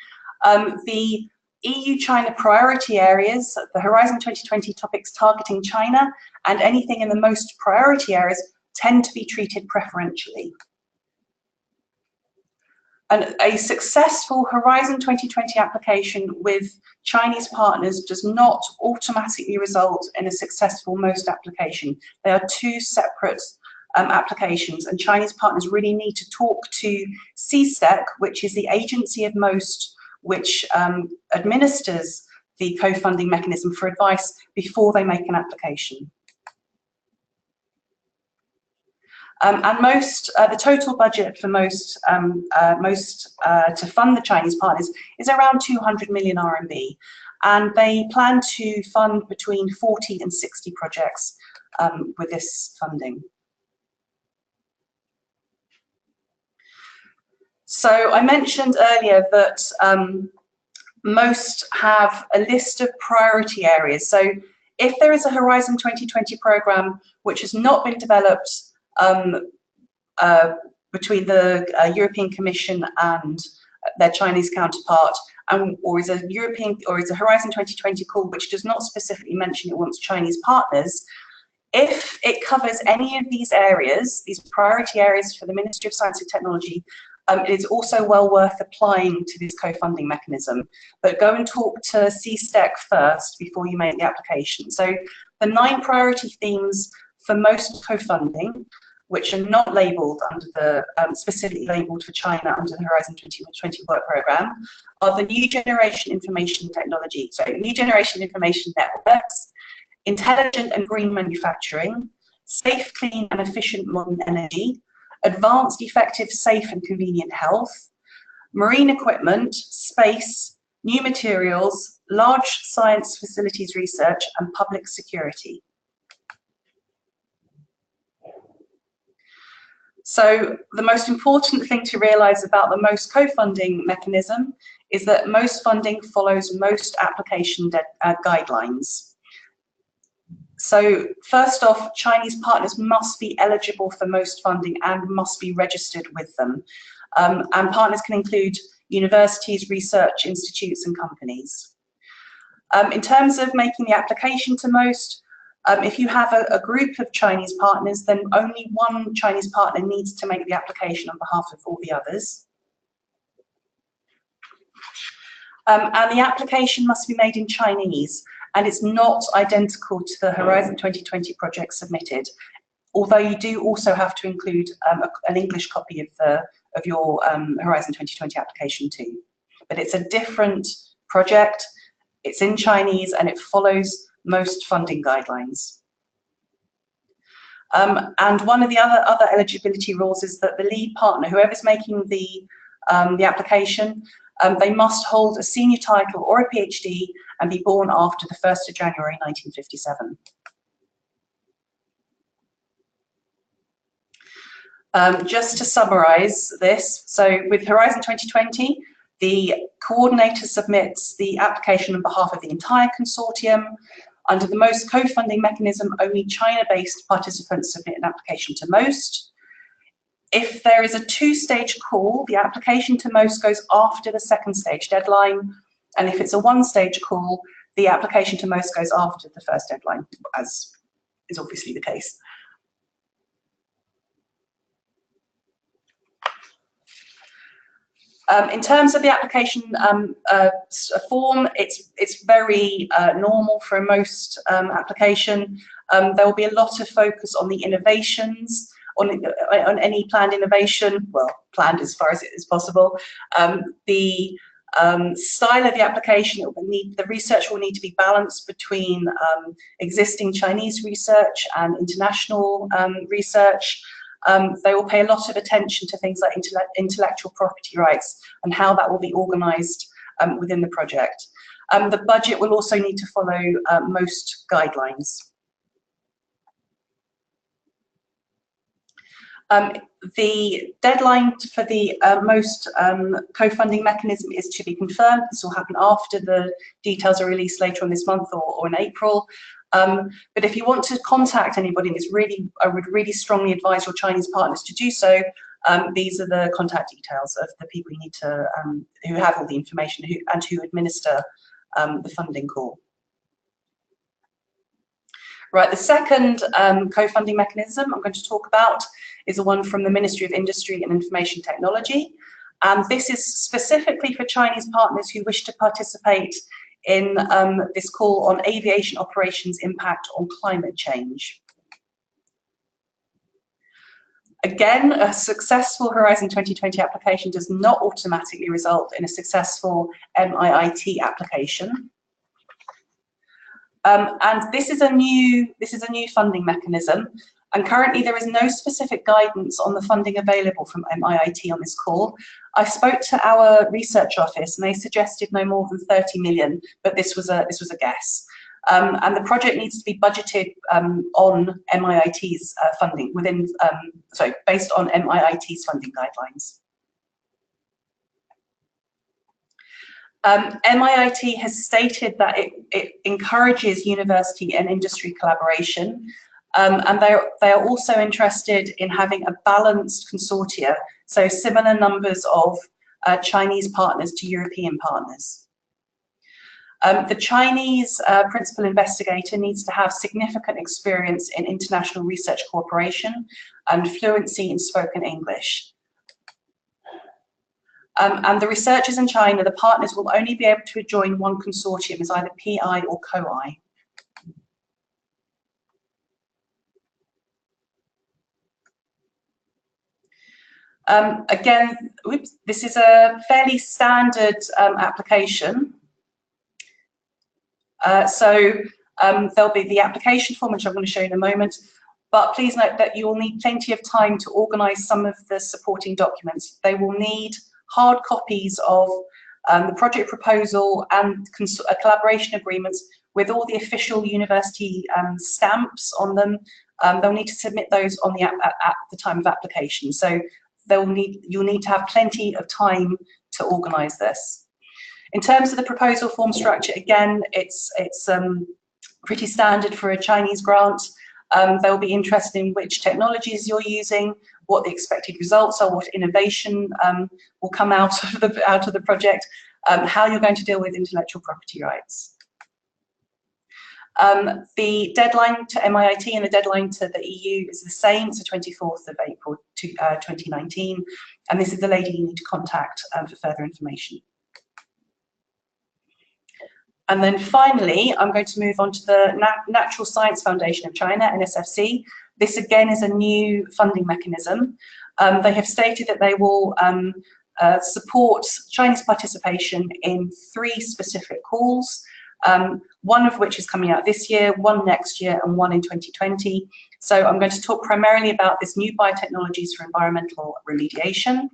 Speaker 4: The EU-China priority areas, the Horizon 2020 topics targeting China, and anything in the most priority areas tend to be treated preferentially. And a successful Horizon 2020 application with Chinese partners does not automatically result in a successful most application. They are 2 separate applications, and Chinese partners really need to talk to CSTEC, which is the agency of most which administers the co-funding mechanism, for advice before they make an application. And the total budget for most to fund the Chinese partners is around 200 million RMB, and they plan to fund between 40 and 60 projects with this funding. So I mentioned earlier that most have a list of priority areas. So if there is a Horizon 2020 program which has not been developed between the European Commission and their Chinese counterpart, or is a Horizon 2020 call which does not specifically mention it wants Chinese partners, if it covers any of these areas, these priority areas for the Ministry of Science and Technology, it is also well worth applying to this co-funding mechanism. But go and talk to CSTEC first before you make the application. So the 9 priority themes for most co-funding, which are not labelled under the, specifically labelled for China under the Horizon 2020 work programme, are the new generation information technology, so new generation information networks, intelligent and green manufacturing, safe, clean and efficient modern energy, advanced, effective, safe and convenient health, marine equipment, space, new materials, large science facilities research and public security. So the most important thing to realise about the most co-funding mechanism is that most funding follows most application guidelines. So first off, Chinese partners must be eligible for most funding and must be registered with them. And partners can include universities, research institutes and companies. In terms of making the application to most, if you have a group of Chinese partners, then only one Chinese partner needs to make the application on behalf of all the others. And the application must be made in Chinese, and it's not identical to the Horizon 2020 project submitted, although you do also have to include an English copy of your Horizon 2020 application too. But it's a different project, it's in Chinese, and it follows most funding guidelines. And one of the other eligibility rules is that the lead partner, whoever's making the application, they must hold a senior title or a PhD and be born after the 1st of January 1957. Just to summarize this, so with Horizon 2020, the coordinator submits the application on behalf of the entire consortium. Under the MOST co-funding mechanism, only China-based participants submit an application to MOST. If there is a two-stage call, the application to MOST goes after the second stage deadline, and if it's a one-stage call, the application to MOST goes after the first deadline, as is obviously the case. In terms of the application form, it's very normal for most application. There will be a lot of focus on the innovations, on any planned innovation, well, planned as far as it is possible. The style of the application, the research will need to be balanced between existing Chinese research and international research. They will pay a lot of attention to things like intellectual property rights and how that will be organised within the project. The budget will also need to follow MOST guidelines. The deadline for the MOST co-funding mechanism is to be confirmed. This will happen after the details are released later on this month or in April. But if you want to contact anybody, and I would really strongly advise your Chinese partners to do so. These are the contact details of the people you need to, who have all the information and who administer the funding call. Right, the second co-funding mechanism I'm going to talk about is the one from the Ministry of Industry and Information Technology. This is specifically for Chinese partners who wish to participate in this call on aviation operations impact on climate change. Again, a successful Horizon 2020 application does not automatically result in a successful MIIT application. And this is a new funding mechanism, and currently there is no specific guidance on the funding available from MIIT on this call. I spoke to our research office and they suggested no more than 30 million, but this was a guess. And the project needs to be budgeted on MIIT's funding based on MIIT's funding guidelines. MIIT has stated that it encourages university and industry collaboration, and they are also interested in having a balanced consortia, so similar numbers of Chinese partners to European partners. The Chinese principal investigator needs to have significant experience in international research cooperation and fluency in spoken English. And the researchers in China, the partners, will only be able to join one consortium as either PI or co-I. Again, this is a fairly standard application. There'll be the application form, which I'm going to show you in a moment. But please note that you will need plenty of time to organise some of the supporting documents. They will need hard copies of the project proposal and collaboration agreements with all the official university stamps on them. They'll need to submit those on at the time of application. So you'll need to have plenty of time to organise this. In terms of the proposal form structure, again, it's pretty standard for a Chinese grant. They'll be interested in which technologies you're using, what the expected results are, what innovation will come out of the project, how you're going to deal with intellectual property rights. The deadline to MIIT and the deadline to the EU is the same. It's the 24th of April 2019, and this is the lady you need to contact for further information. And then finally, I'm going to move on to the Natural Science Foundation of China, NSFC. This again is a new funding mechanism. They have stated that they will support Chinese participation in 3 specific calls, one of which is coming out this year, one next year, and one in 2020. So I'm going to talk primarily about this new biotechnologies for environmental remediation.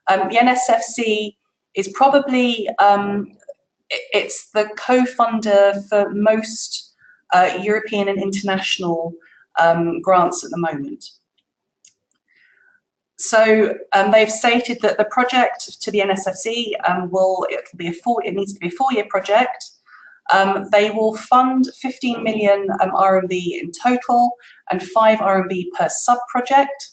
Speaker 4: The NSFC is probably it's the co-funder for most European and international grants at the moment. So they've stated that the project to the NSFC it needs to be a 4-year project. They will fund 15 million RMB in total and 5 RMB per sub-project.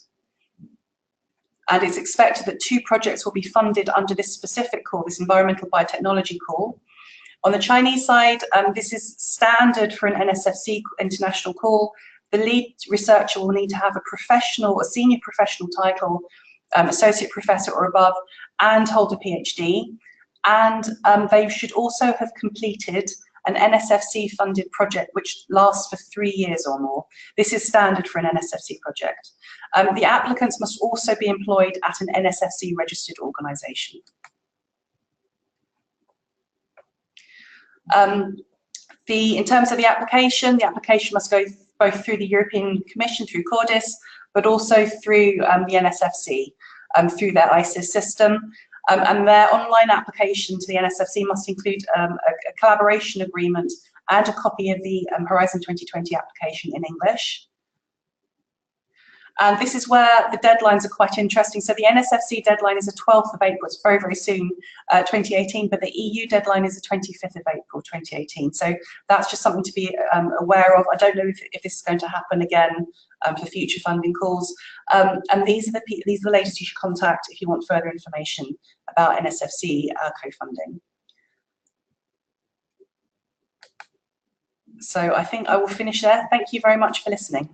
Speaker 4: And it's expected that 2 projects will be funded under this specific call, this environmental biotechnology call. On the Chinese side, this is standard for an NSFC international call. The lead researcher will need to have a senior professional title, associate professor or above, and hold a PhD. And they should also have completed an NSFC funded project which lasts for 3 years or more. This is standard for an NSFC project. The applicants must also be employed at an NSFC registered organisation. In terms of the application must go both through the European Commission, through Cordis, but also through the NSFC, through their ISIS system. And their online application to the NSFC must include a collaboration agreement and a copy of the Horizon 2020 application in English. And this is where the deadlines are quite interesting. So the NSFC deadline is the 12th of April, it's very, very soon, 2018, but the EU deadline is the 25th of April, 2018. So that's just something to be aware of. I don't know if this is going to happen again for future funding calls. And these are the ladies you should contact if you want further information about NSFC co-funding. So I think I will finish there. Thank you very much for listening.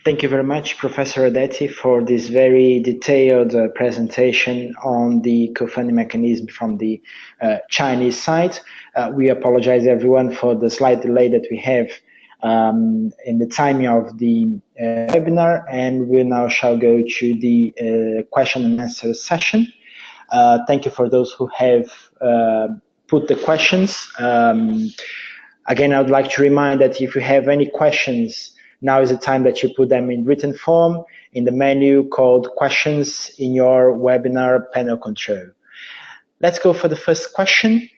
Speaker 1: Thank you very much, Professor Odette, for this very detailed presentation on the co-funding mechanism from the Chinese side. We apologize, everyone, for the slight delay that we have in the timing of the webinar, and we now shall go to the question and answer session. Thank you for those who have put the questions. Again, I would like to remind that if you have any questions, now is the time that you put them in written form in the menu called questions in your webinar panel control. Let's go for the first question.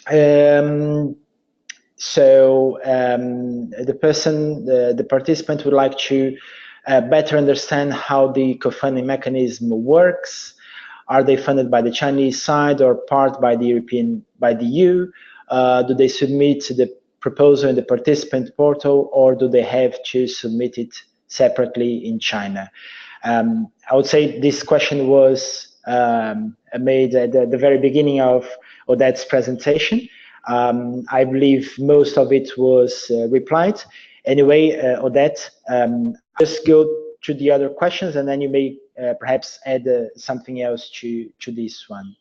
Speaker 1: The participant would like to better understand how the co-funding mechanism works. Are they funded by the Chinese side or part by the EU? Do they submit the proposal in the participant portal, or do they have to submit it separately in China? I would say this question was made at the very beginning of Odette's presentation. I believe most of it was replied. Anyway, Odette, just go to the other questions, and then you may perhaps add something else to this one.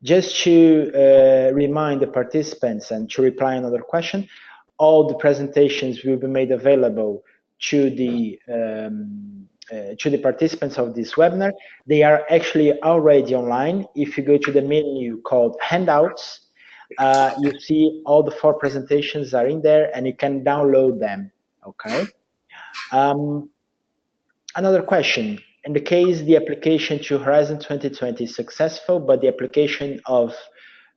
Speaker 1: Just to remind the participants and to reply another question, all the presentations will be made available to the participants of this webinar. They are actually already online. If you go to the menu called Handouts, you see all the 4 presentations are in there, and you can download them. Okay. Another question. In the case the application to Horizon 2020 is successful, but the application of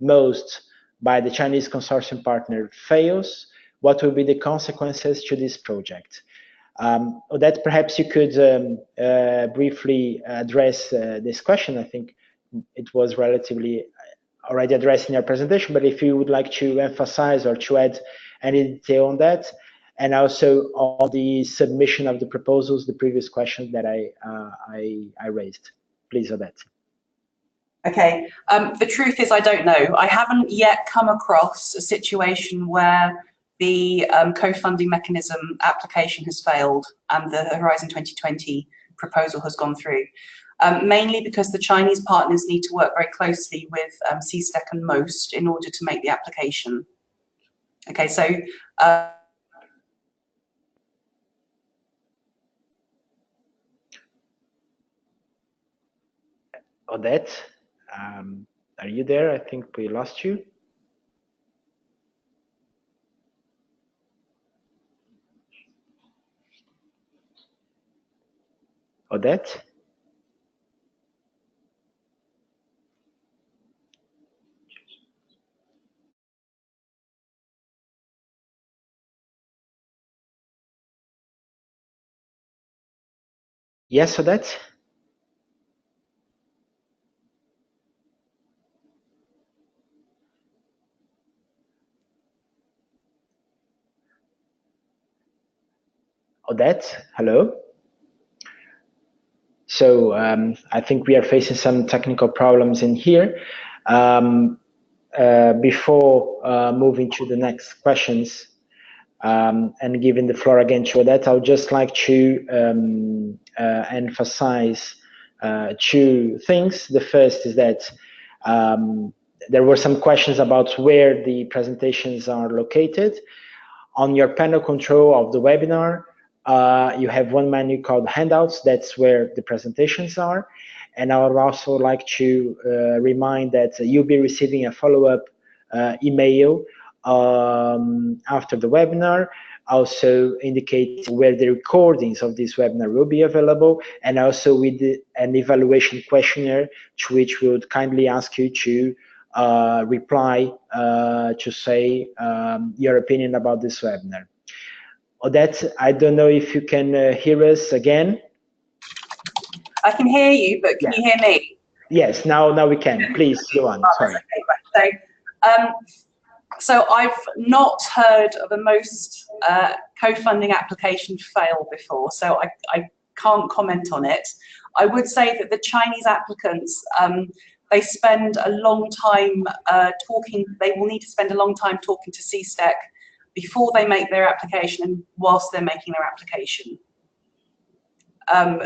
Speaker 1: most by the Chinese consortium partner fails, what will be the consequences to this project? Odette, perhaps you could briefly address this question. I think it was relatively already addressed in your presentation, but if you would like to emphasize or to add any detail on that, and also on the submission of the proposals, the previous question that I raised. Please, Odette.
Speaker 4: Okay, the truth is I don't know. I haven't yet come across a situation where the co-funding mechanism application has failed and the Horizon 2020 proposal has gone through. Mainly because the Chinese partners need to work very closely with CSTEC and MOST in order to make the application. Okay, so
Speaker 1: Odette, are you there? I think we lost you. Odette? Yes, Odette? Odette, hello? So I think we are facing some technical problems in here. Before moving to the next questions and giving the floor again to Odette, I would just like to emphasize two things. The first is that there were some questions about where the presentations are located. On your panel control of the webinar, you have one menu called handouts. That's where the presentations are. And I would also like to remind that you'll be receiving a follow-up email after the webinar. Also indicate where the recordings of this webinar will be available, and also with an evaluation questionnaire to which we would kindly ask you to reply to say your opinion about this webinar. Odette, I don't know if you can hear us again.
Speaker 4: I can hear you, but can you hear me?
Speaker 1: Yes, now we can. Please go on. Sorry.
Speaker 4: Okay, right. So I've not heard of a most co-funding application fail before, so I can't comment on it. I would say that the Chinese applicants, they spend a long time talking, they will need to spend a long time talking to CSTEC before they make their application and whilst they're making their application.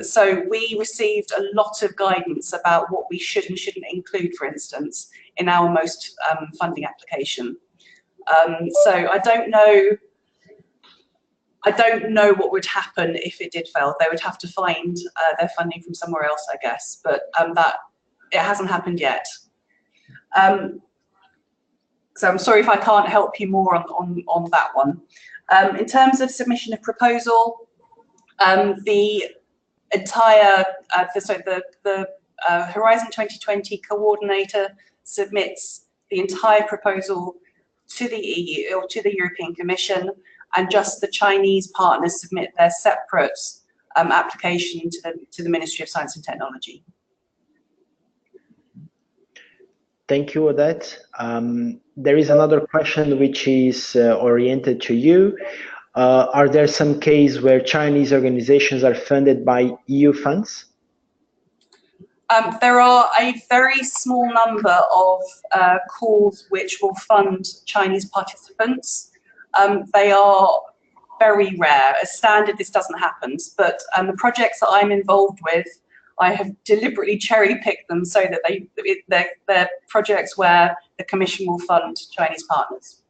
Speaker 4: So we received a lot of guidance about what we should and shouldn't include, for instance, in our most funding application. So I don't know what would happen if it did fail. They would have to find their funding from somewhere else, I guess, but that it hasn't happened yet. So I'm sorry if I can't help you more on that one. In terms of submission of proposal, the entire the Horizon 2020 coordinator submits the entire proposal to the EU or to the European Commission, and just the Chinese partners submit their separate application to the Ministry of Science and Technology.
Speaker 1: Thank you, Odette. There is another question which is oriented to you. Are there some cases where Chinese organizations are funded by EU funds?
Speaker 4: There are a very small number of calls which will fund Chinese participants. They are very rare. As standard, this doesn't happen, but the projects that I'm involved with, I have deliberately cherry-picked them so that they're projects where the Commission will fund Chinese partners.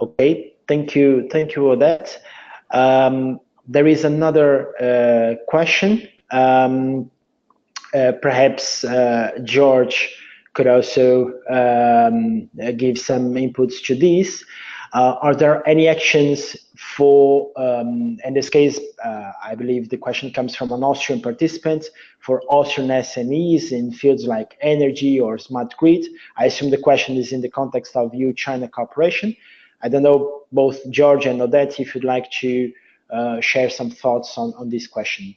Speaker 1: Okay, thank you, Odette. There is another question. Perhaps George could also give some inputs to this. Are there any actions for, in this case, I believe the question comes from an Austrian participant, for Austrian SMEs in fields like energy or smart grid? I assume the question is in the context of EU-China cooperation. I don't know, both George and Odette, if you'd like to share some thoughts on this question.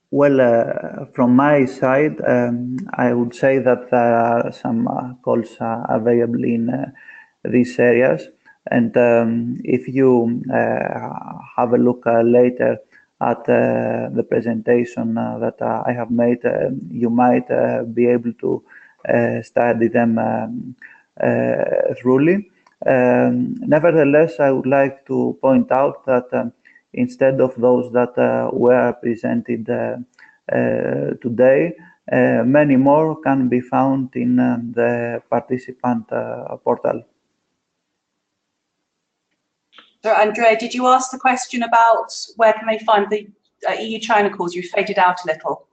Speaker 3: Well, from my side, I would say that there are some calls available in these areas. And if you have a look later at the presentation that I have made, you might be able to study them thoroughly. Nevertheless, I would like to point out that instead of those that were presented today, many more can be found in the participant portal.
Speaker 4: So, André, did you ask the question about where can they find the EU-China calls? You faded out a little.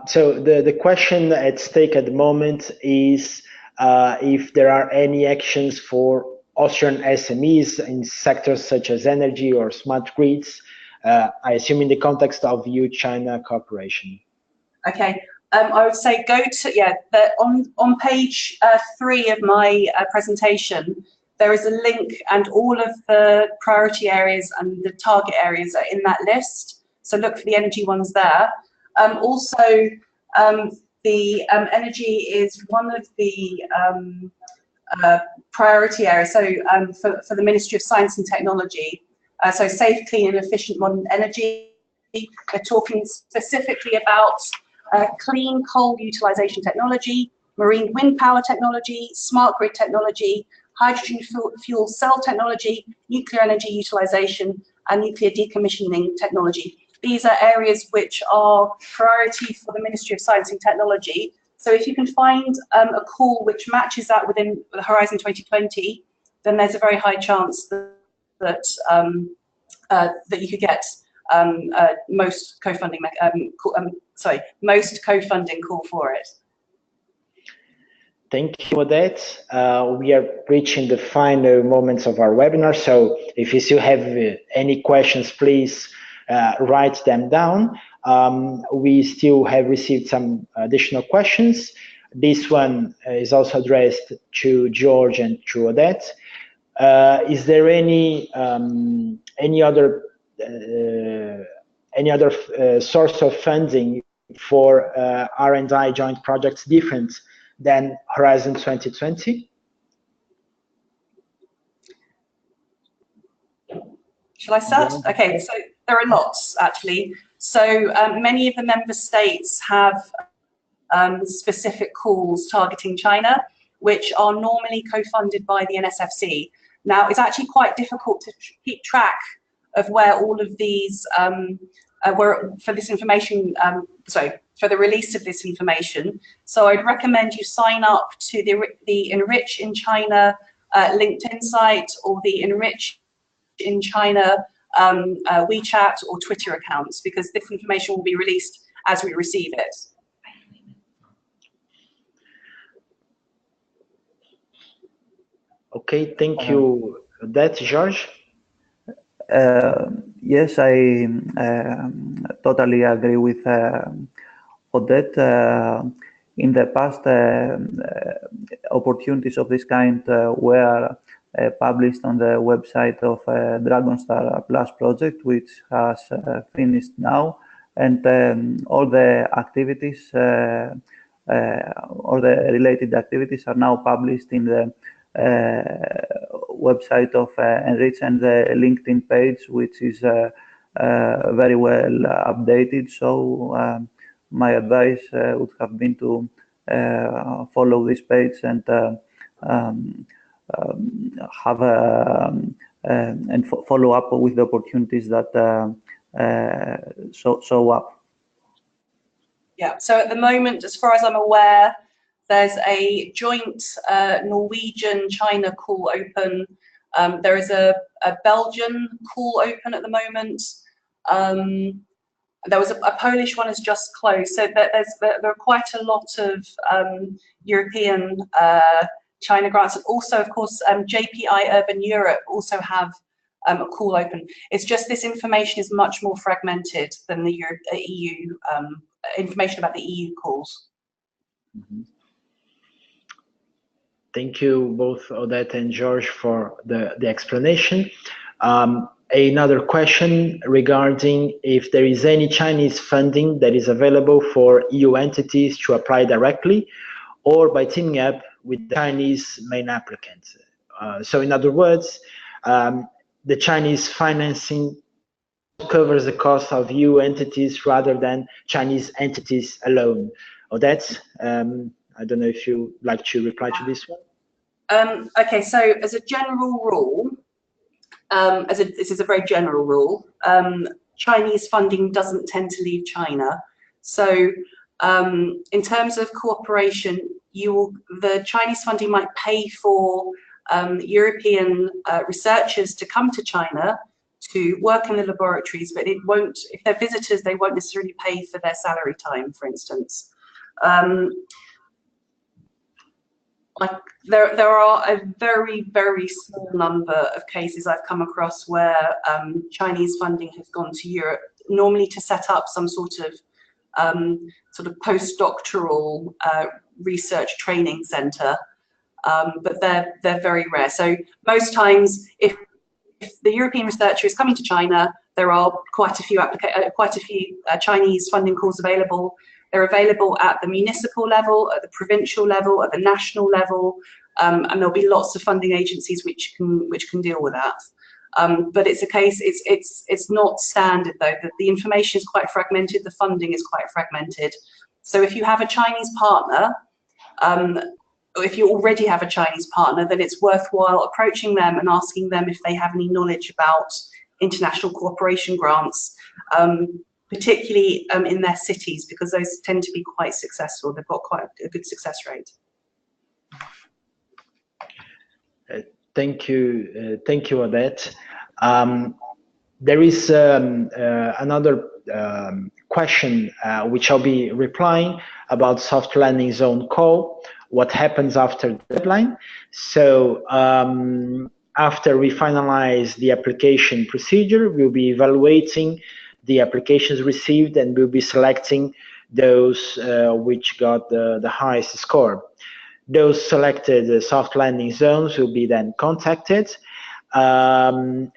Speaker 1: So the question at stake at the moment is if there are any actions for Austrian SMEs in sectors such as energy or smart grids, I assume in the context of EU-China cooperation.
Speaker 4: Okay, I would say go to, on page 3 of my presentation, There is a link, and all of the priority areas and the target areas are in that list. So look for the energy ones there. Also, the energy is one of the priority areas. So for the Ministry of Science and Technology, so safe, clean and efficient modern energy. They're talking specifically about clean coal utilization technology, marine wind power technology, smart grid technology, hydrogen fuel cell technology, nuclear energy utilization, and nuclear decommissioning technology. These are areas which are priority for the Ministry of Science and Technology. So if you can find a call which matches that within the Horizon 2020, then there's a very high chance that you could get most co-funding call for it.
Speaker 1: Thank you, Odette. We are reaching the final moments of our webinar, so if you still have any questions, please write them down. We still have received some additional questions. This one is also addressed to George and to Odette. Is there any other source of funding for R&I joint projects different than Horizon 2020?
Speaker 4: Shall I start? Okay, so there are lots actually. So many of the member states have specific calls targeting China, which are normally co-funded by the NSFC. Now, it's actually quite difficult to keep track of where all of these were for this information, for the release of this information. So I'd recommend you sign up to the ENRICH in China LinkedIn site, or the ENRICH in China WeChat or Twitter accounts, because this information will be released as we receive it.
Speaker 1: Okay, thank you. That's George.
Speaker 3: Yes, I totally agree with Odette. In the past, opportunities of this kind were published on the website of Dragon Star Plus project, which has finished now, and all the activities, all the related activities are now published in the website of ENRICH and the LinkedIn page, which is very well updated. So my advice would have been to follow this page and have and follow up with the opportunities that show up.
Speaker 4: Yeah, so at the moment, as far as I'm aware, there's a joint Norwegian-China call open. There is a Belgian call open at the moment. There was a Polish one has just closed. So there are quite a lot of European China grants. And also, of course, JPI Urban Europe also have a call open. It's just this information is much more fragmented than the EU information about the EU calls.
Speaker 1: Mm-hmm. Thank you both, Odette and George, for the explanation. Another question regarding if there is any Chinese funding that is available for EU entities to apply directly or by teaming up with the Chinese main applicants. So in other words, the Chinese financing covers the cost of EU entities rather than Chinese entities alone. Odette, I don't know if you'd like to reply to this one.
Speaker 4: Okay, so as a general rule, this is a very general rule, Chinese funding doesn't tend to leave China. So in terms of cooperation, the Chinese funding might pay for European researchers to come to China to work in the laboratories, but it won't, if they're visitors, they won't necessarily pay for their salary time, for instance. There are a very, very small number of cases I've come across where Chinese funding has gone to Europe, normally to set up some sort of postdoctoral research training center. but they're very rare. So most times, if the European researcher is coming to China, there are quite a few Chinese funding calls available. They're available at the municipal level, at the provincial level, at the national level, and there'll be lots of funding agencies which can deal with that. But it's a case, it's not standard though, that the information is quite fragmented, the funding is quite fragmented. So if you have a Chinese partner, if you already have a Chinese partner, then it's worthwhile approaching them and asking them if they have any knowledge about international cooperation grants, particularly in their cities, because those tend to be quite successful. They've got quite a good success rate.
Speaker 1: Thank you, Odette. There is another question which I'll be replying about soft landing zone call. What happens after the deadline? So after we finalize the application procedure, we'll be evaluating the applications received and we'll be selecting those which got the highest score. Those selected soft landing zones will be then contacted, and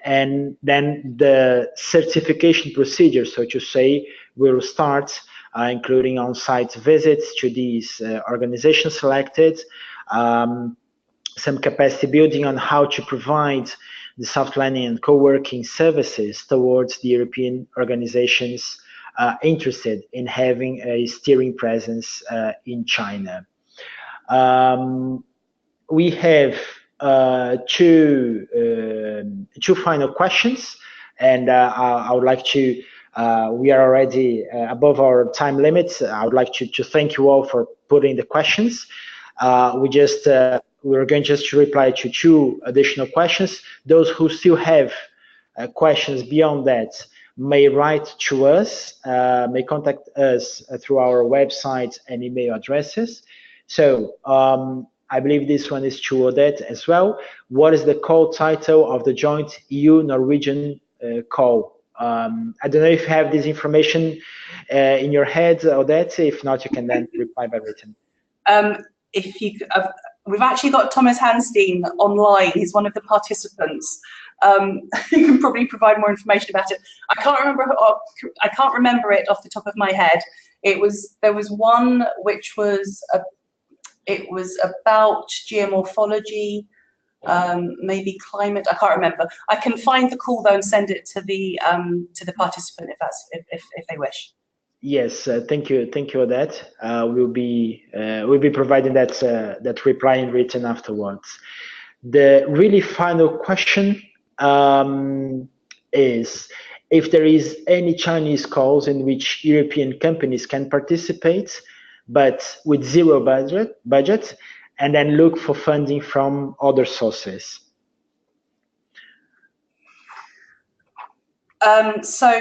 Speaker 1: then the certification procedure, so to say, will start, including on-site visits to these organizations selected, some capacity building on how to provide the soft landing and co-working services towards the European organizations interested in having a steering presence in China. We have two final questions, and I would like to, we are already above our time limits. I would like to thank you all for putting the questions. We're going just to reply to two additional questions. Those who still have questions beyond that may write to us, may contact us through our website and email addresses. So I believe this one is to Odette as well. What is the call title of the joint EU-Norwegian call? I don't know if you have this information in your head, Odette. If not, you can then reply by written.
Speaker 4: We've actually got Thomas Hanstein online. He's one of the participants. He can probably provide more information about it. I can't remember it off the top of my head. There was one which was it was about geomorphology, maybe climate. I can't remember. I can find the call though and send it to the participant if they wish.
Speaker 1: Yes, thank you, Odette. We'll be providing that reply in written afterwards. The really final question is if there is any Chinese calls in which European companies can participate, but with zero budget, and then look for funding from other sources.
Speaker 4: So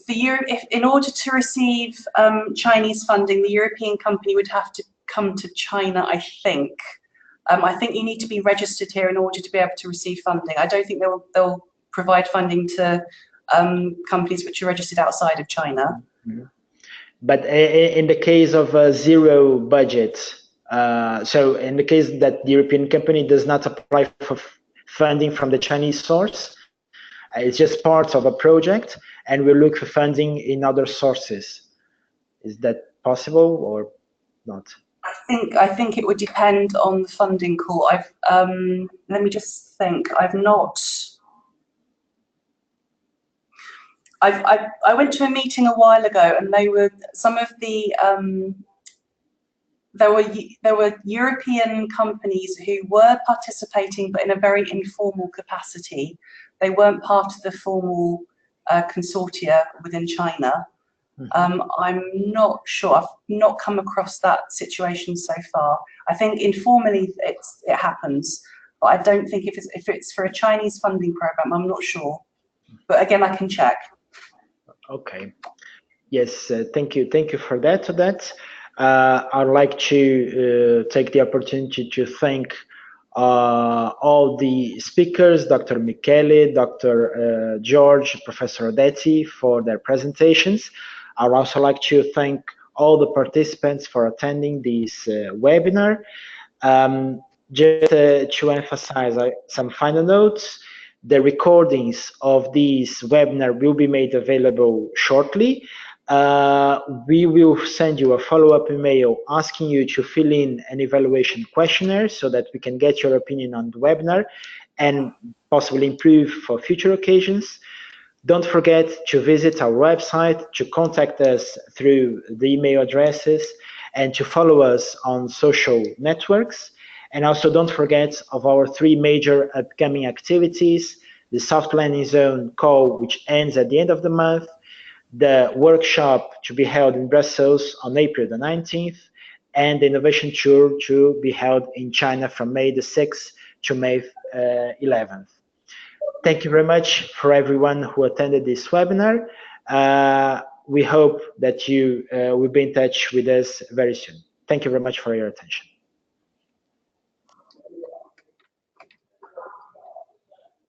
Speaker 4: if in order to receive Chinese funding, the European company would have to come to China, I think. I think you need to be registered here in order to be able to receive funding. I don't think they'll provide funding to companies which are registered outside of China.
Speaker 1: Mm-hmm. But in the case of zero budget, so in the case that the European company does not apply for funding from the Chinese source, it's just part of a project, and we look for funding in other sources. Is that possible or not?
Speaker 4: I think it would depend on the funding call. Let me just think. I went to a meeting a while ago, and they were some of the there were European companies who were participating, but in a very informal capacity. They weren't part of the formal consortia within China. Mm-hmm. I'm not sure. I've not come across that situation so far. I think informally it happens, but I don't think if it's for a Chinese funding program, I'm not sure. But again, I can check.
Speaker 1: Okay. Yes. Thank you for that. I'd like to take the opportunity to thank all the speakers, Dr. Michele, Dr. George, Professor Odette, for their presentations. I'd also like to thank all the participants for attending this webinar. Just to emphasize some final notes, the recordings of this webinar will be made available shortly. We will send you a follow-up email asking you to fill in an evaluation questionnaire so that we can get your opinion on the webinar and possibly improve for future occasions. Don't forget to visit our website, to contact us through the email addresses, and to follow us on social networks. And also don't forget of our 3 major upcoming activities: the Soft Landing Zone call, which ends at the end of the month, the workshop to be held in Brussels on April the 19th, and the innovation tour to be held in China from May the 6th to May 11th. Thank you very much for everyone who attended this webinar. We hope that you will be in touch with us very soon. Thank you very much for your attention.